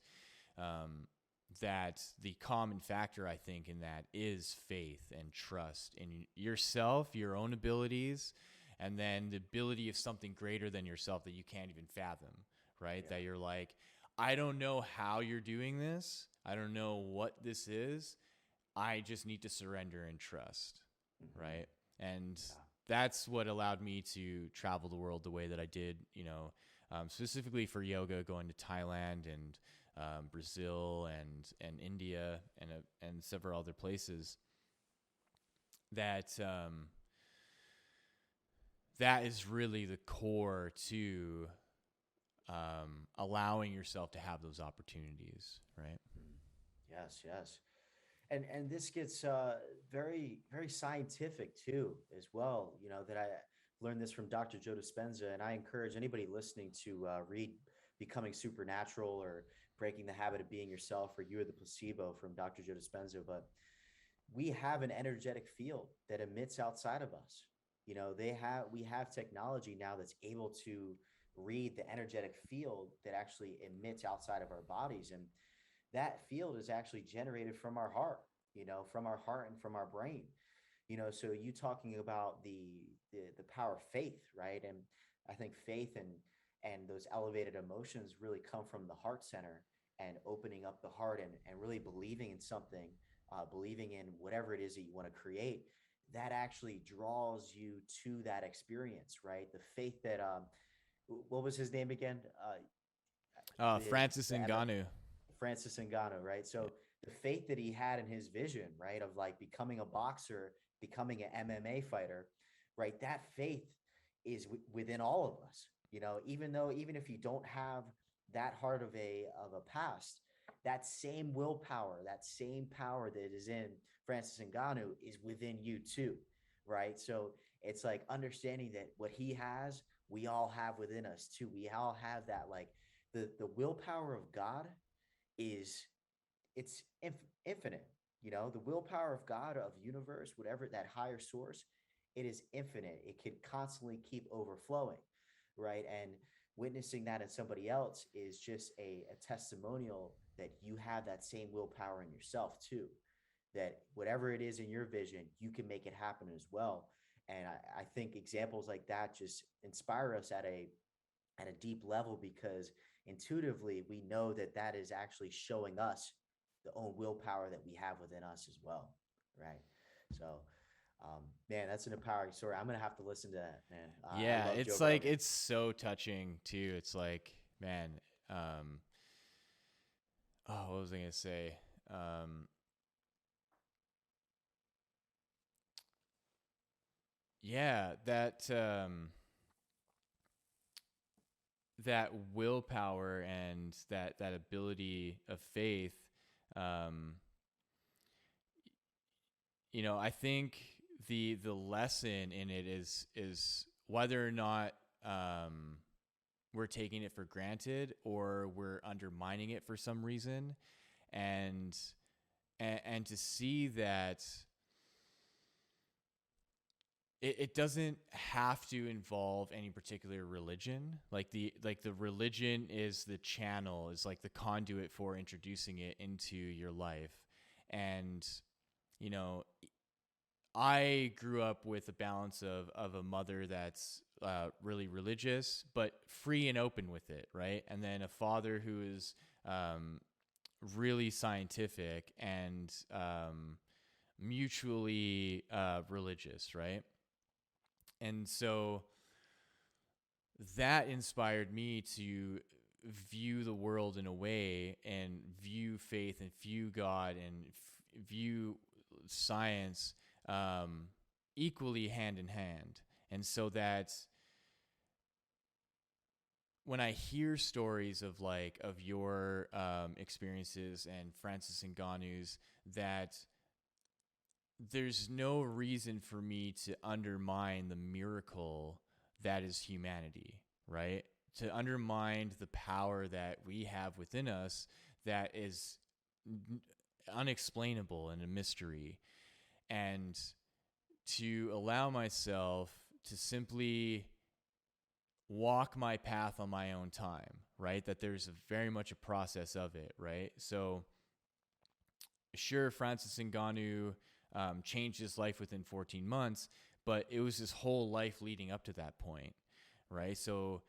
That the common factor, I think, in that is faith and trust in yourself, your own abilities, and then the ability of something greater than yourself that you can't even fathom, right? Yeah. That you're like, I don't know how you're doing this. I don't know what this is. I just need to surrender and trust, right? And that's what allowed me to travel the world the way that I did, specifically for yoga, going to Thailand and Brazil and India and several other places. That is really the core to allowing yourself to have those opportunities, right? Yes. And this gets very, very scientific too, as well. That I learned this from Dr. Joe Dispenza, and I encourage anybody listening to read Becoming Supernatural or Breaking the Habit of Being Yourself, or You Are the Placebo from Dr. Joe Dispenza. But we have an energetic field that emits outside of us. We have technology now that's able to read the energetic field that actually emits outside of our bodies. And that field is actually generated from our heart, from our heart and from our brain. So you talking about the power of faith, right? And I think faith and those elevated emotions really come from the heart center, and opening up the heart and really believing in something, believing in whatever it is that you want to create, that actually draws you to that experience, right? The faith that, what was his name again? Francis Ngannou. Francis Ngannou, right? So the faith that he had in his vision, right, of like becoming a boxer, becoming an MMA fighter, right? That faith is within all of us, even if you don't have that hard of a past, that same willpower, that same power that is in Francis Ngannou is within you too, right? So it's like understanding that what he has, we all have within us too. We all have that, like the willpower of God it's infinite. The willpower of God, of universe, whatever, that higher source, it is infinite. It can constantly keep overflowing, right? And witnessing that in somebody else is just a testimonial that you have that same willpower in yourself too, that whatever it is in your vision, you can make it happen as well. And I think examples like that just inspire us at a deep level, because intuitively we know that is actually showing us the own willpower that we have within us as well, right? So man, that's an empowering story. I'm gonna have to listen to that, man. Yeah, it's like Rogan. It's so touching too. It's like, man, what was I gonna say? Yeah, that willpower and that ability of faith, I think the lesson in it is whether or not we're taking it for granted or we're undermining it for some reason, and to see that it doesn't have to involve any particular religion. Like the religion is the channel, is like the conduit for introducing it into your life. And, I grew up with a balance of a mother that's really religious, but free and open with it, right? And then a father who is really scientific and mutually religious, right? And so that inspired me to view the world in a way, and view faith and view God and view science equally hand in hand. And so that when I hear stories of your experiences and Francis Ngannou's, that there's no reason for me to undermine the miracle that is humanity, right? To undermine the power that we have within us that is unexplainable and a mystery. And to allow myself to simply walk my path on my own time, right? That there's very much a process of it, right? So sure, Francis Ngannou changed his life within 14 months, but it was his whole life leading up to that point, right? So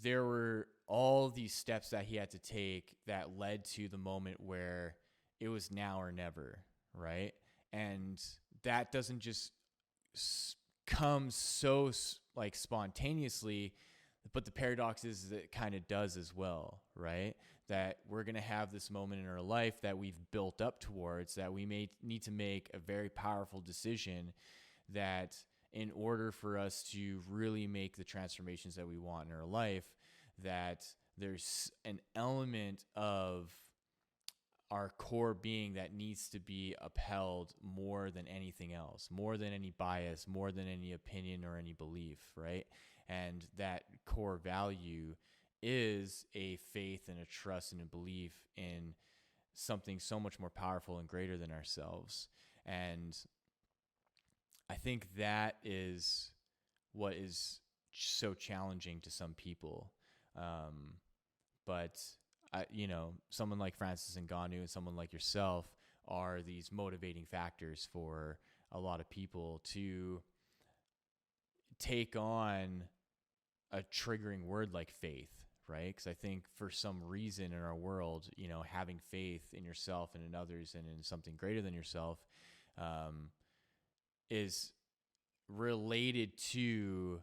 there were all these steps that he had to take that led to the moment where it was now or never, right? And that doesn't just come so like spontaneously, but the paradox is that it kind of does as well, right? That we're going to have this moment in our life that we've built up towards, that we may need to make a very powerful decision, that in order for us to really make the transformations that we want in our life, that there's an element of our core being that needs to be upheld more than anything else, more than any bias, more than any opinion or any belief, right? And that core value is a faith and a trust and a belief in something so much more powerful and greater than ourselves. And I think that is what is so challenging to some people. But someone like Francis Ngannou and someone like yourself are these motivating factors for a lot of people to take on a triggering word like faith, right? Because I think for some reason in our world, having faith in yourself and in others and in something greater than yourself is related to,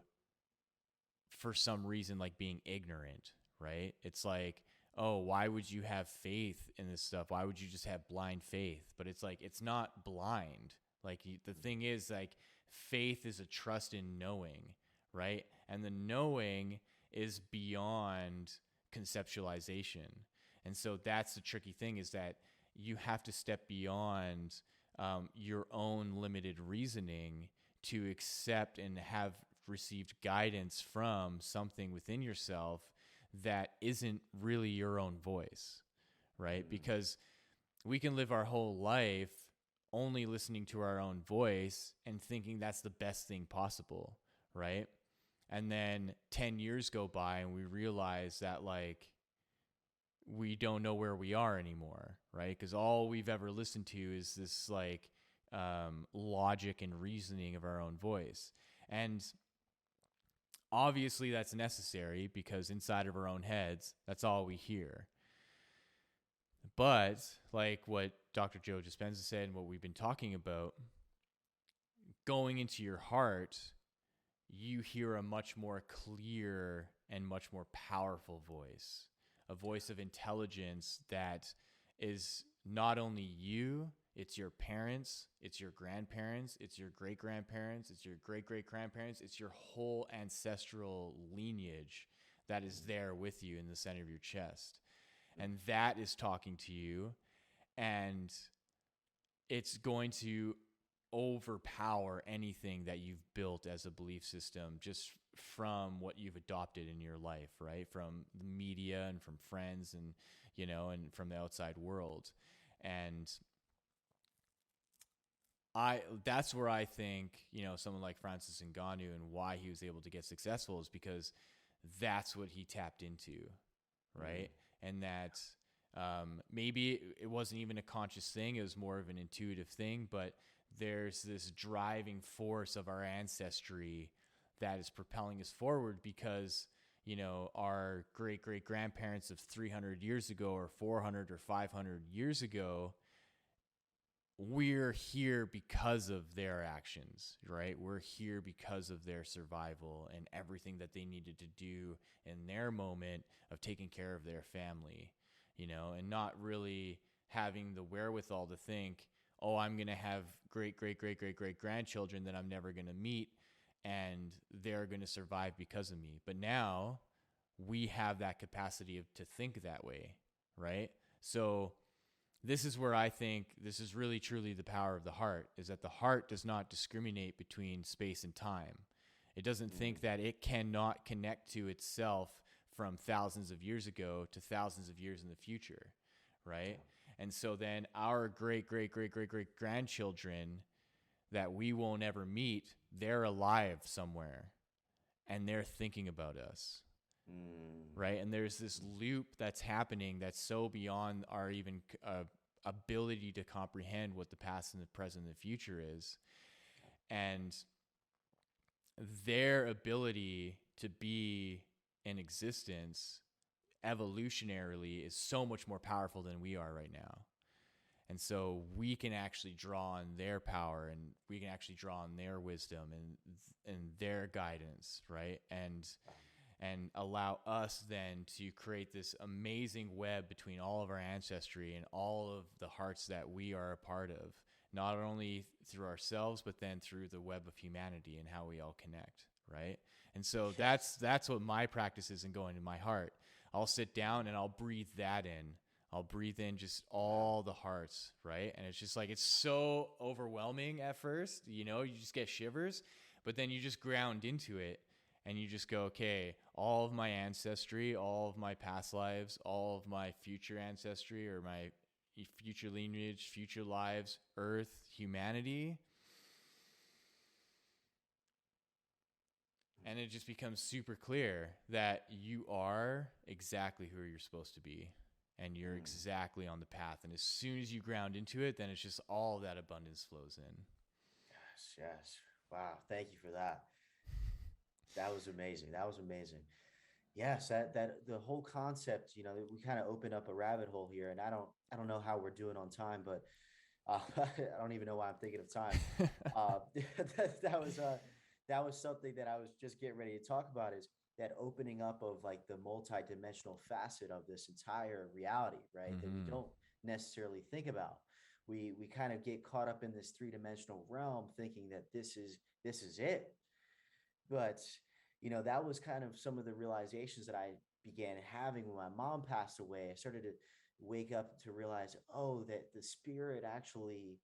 for some reason, like being ignorant, right? It's like, oh, why would you have faith in this stuff? Why would you just have blind faith? But it's like, it's not blind. Like the thing is, like, faith is a trust in knowing, right? And the knowing is beyond conceptualization. And so that's the tricky thing, is that you have to step beyond your own limited reasoning to accept and have received guidance from something within yourself that isn't really your own voice, right? Mm-hmm. Because we can live our whole life only listening to our own voice and thinking that's the best thing possible, right? And then 10 years go by and we realize that, like, we don't know where we are anymore, right? Because all we've ever listened to is this, like, logic and reasoning of our own voice. And obviously that's necessary, because inside of our own heads, that's all we hear. But like what Dr. Joe Dispenza said and what we've been talking about, going into your heart, you hear a much more clear and much more powerful voice, a voice of intelligence that is not only you, it's your parents, it's your grandparents, it's your great-grandparents, it's your great-great-grandparents, it's your whole ancestral lineage that is there with you in the center of your chest. And that is talking to you, and it's going to overpower anything that you've built as a belief system just from what you've adopted in your life, right? From the media and from friends and, and from the outside world. And that's where I think, someone like Francis Ngannou and why he was able to get successful is because that's what he tapped into, right? Mm-hmm. And that maybe it wasn't even a conscious thing. It was more of an intuitive thing, but there's this driving force of our ancestry that is propelling us forward because, our great-great-grandparents of 300 years ago or 400 or 500 years ago, we're here because of their actions, right? We're here because of their survival and everything that they needed to do in their moment of taking care of their family, and not really having the wherewithal to think, oh, I'm going to have great-great-great-great-great-grandchildren that I'm never going to meet, and they're going to survive because of me. But now we have that capacity to think that way, right? So this is where I think this is really truly the power of the heart, is that the heart does not discriminate between space and time. It doesn't think that it cannot connect to itself from thousands of years ago to thousands of years in the future, right? And so then our great, great, great, great, great grandchildren that we won't ever meet, they're alive somewhere and they're thinking about us. Right. And there's this loop that's happening that's so beyond our even ability to comprehend what the past and the present and the future is. And their ability to be in existence evolutionarily is so much more powerful than we are right now. And so we can actually draw on their power, and we can actually draw on their wisdom and their guidance, right? And allow us then to create this amazing web between all of our ancestry and all of the hearts that we are a part of, not only through ourselves, but then through the web of humanity and how we all connect, right? And so that's what my practice is in going to my heart. I'll sit down and I'll breathe that in. I'll breathe in just all the hearts, right? And it's just like, it's so overwhelming at first, you just get shivers, but then you just ground into it and you just go, okay, all of my ancestry, all of my past lives, all of my future ancestry or my future lineage, future lives, earth, humanity. And it just becomes super clear that you are exactly who you're supposed to be. And you're exactly on the path. And as soon as you ground into it, then it's just all that abundance flows in. Yes. Wow. Thank you for that. That was amazing. Yes, that the whole concept, we kind of open up a rabbit hole here, and I don't know how we're doing on time, but I don't even know why I'm thinking of time. Uh, that was something that I was just getting ready to talk about, is that opening up of like the multi-dimensional facet of this entire reality, right? That we don't necessarily think about. We kind of get caught up in this three-dimensional realm thinking that this is it. But that was kind of some of the realizations that I began having when my mom passed away. I started to wake up to realize, oh, that the spirit actually,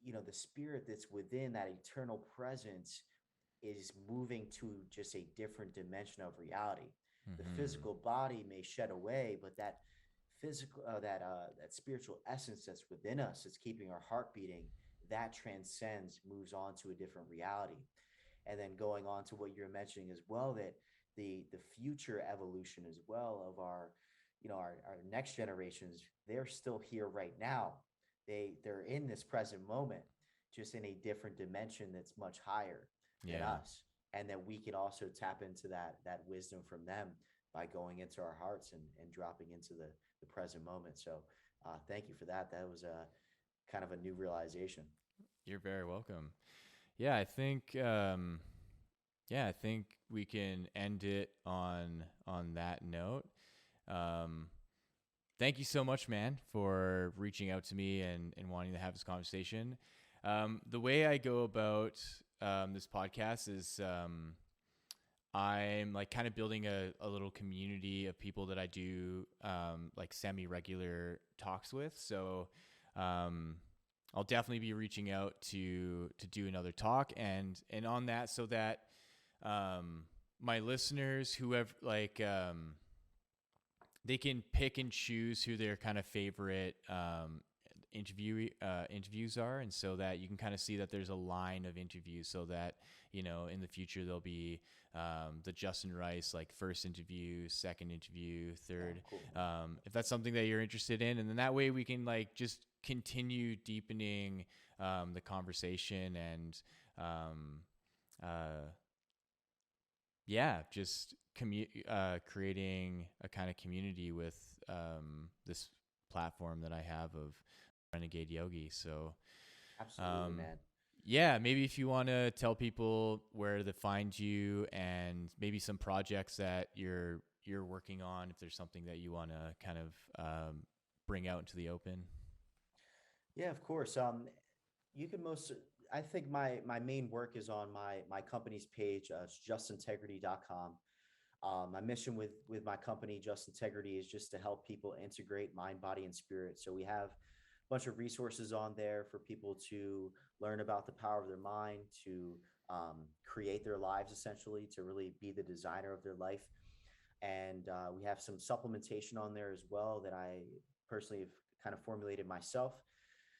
the spirit that's within that eternal presence is moving to just a different dimension of reality. The physical body may shed away, but that physical, that spiritual essence that's within us, that's keeping our heart beating, that transcends, moves on to a different reality. And then going on to what you're mentioning as well, that the future evolution as well of our next generations, they're still here right now. They're in this present moment, just in a different dimension that's much higher than us. And that we can also tap into that wisdom from them by going into our hearts and dropping into the present moment. So thank you for that. That was a kind of a new realization. You're very welcome. Yeah, I think we can end it on that note. Thank you so much, man, for reaching out to me and wanting to have this conversation. The way I go about this podcast is I'm like kind of building a little community of people that I do like semi-regular talks with. So I'll definitely be reaching out to do another talk and on that, so that my listeners, whoever, like they can pick and choose who their kind of favorite interviews are, and so that you can kind of see that there's a line of interviews, so that in the future there'll be the Justin Rice like first interview, second interview, third. Oh, cool. If that's something that you're interested in, and then that way we can like just continue deepening the conversation and just creating a kind of community with this platform that I have of Renegade Yogi. So Absolutely, man. yeah, maybe if you want to tell people where to find you and maybe some projects that you're working on, if there's something that you want to kind of bring out into the open. Yeah, of course. You can I think my main work is on my company's page. It's justintegrity.com. My mission with my company, Just Integrity, is just to help people integrate mind, body, and spirit. So we have a bunch of resources on there for people to learn about the power of their mind, to create their lives, essentially, to really be the designer of their life. And we have some supplementation on there as well that I personally have kind of formulated myself.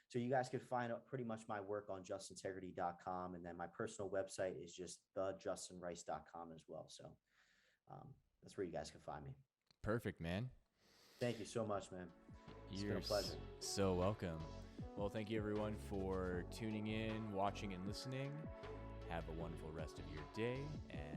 So you guys can find out pretty much my work on justintegrity.com. And then my personal website is just thejustinrice.com as well. So that's where you guys can find me. Perfect, man. Thank you so much, man. It's been You're a pleasure. so welcome. Well, thank you everyone for tuning in, watching, and listening. Have a wonderful rest of your day, and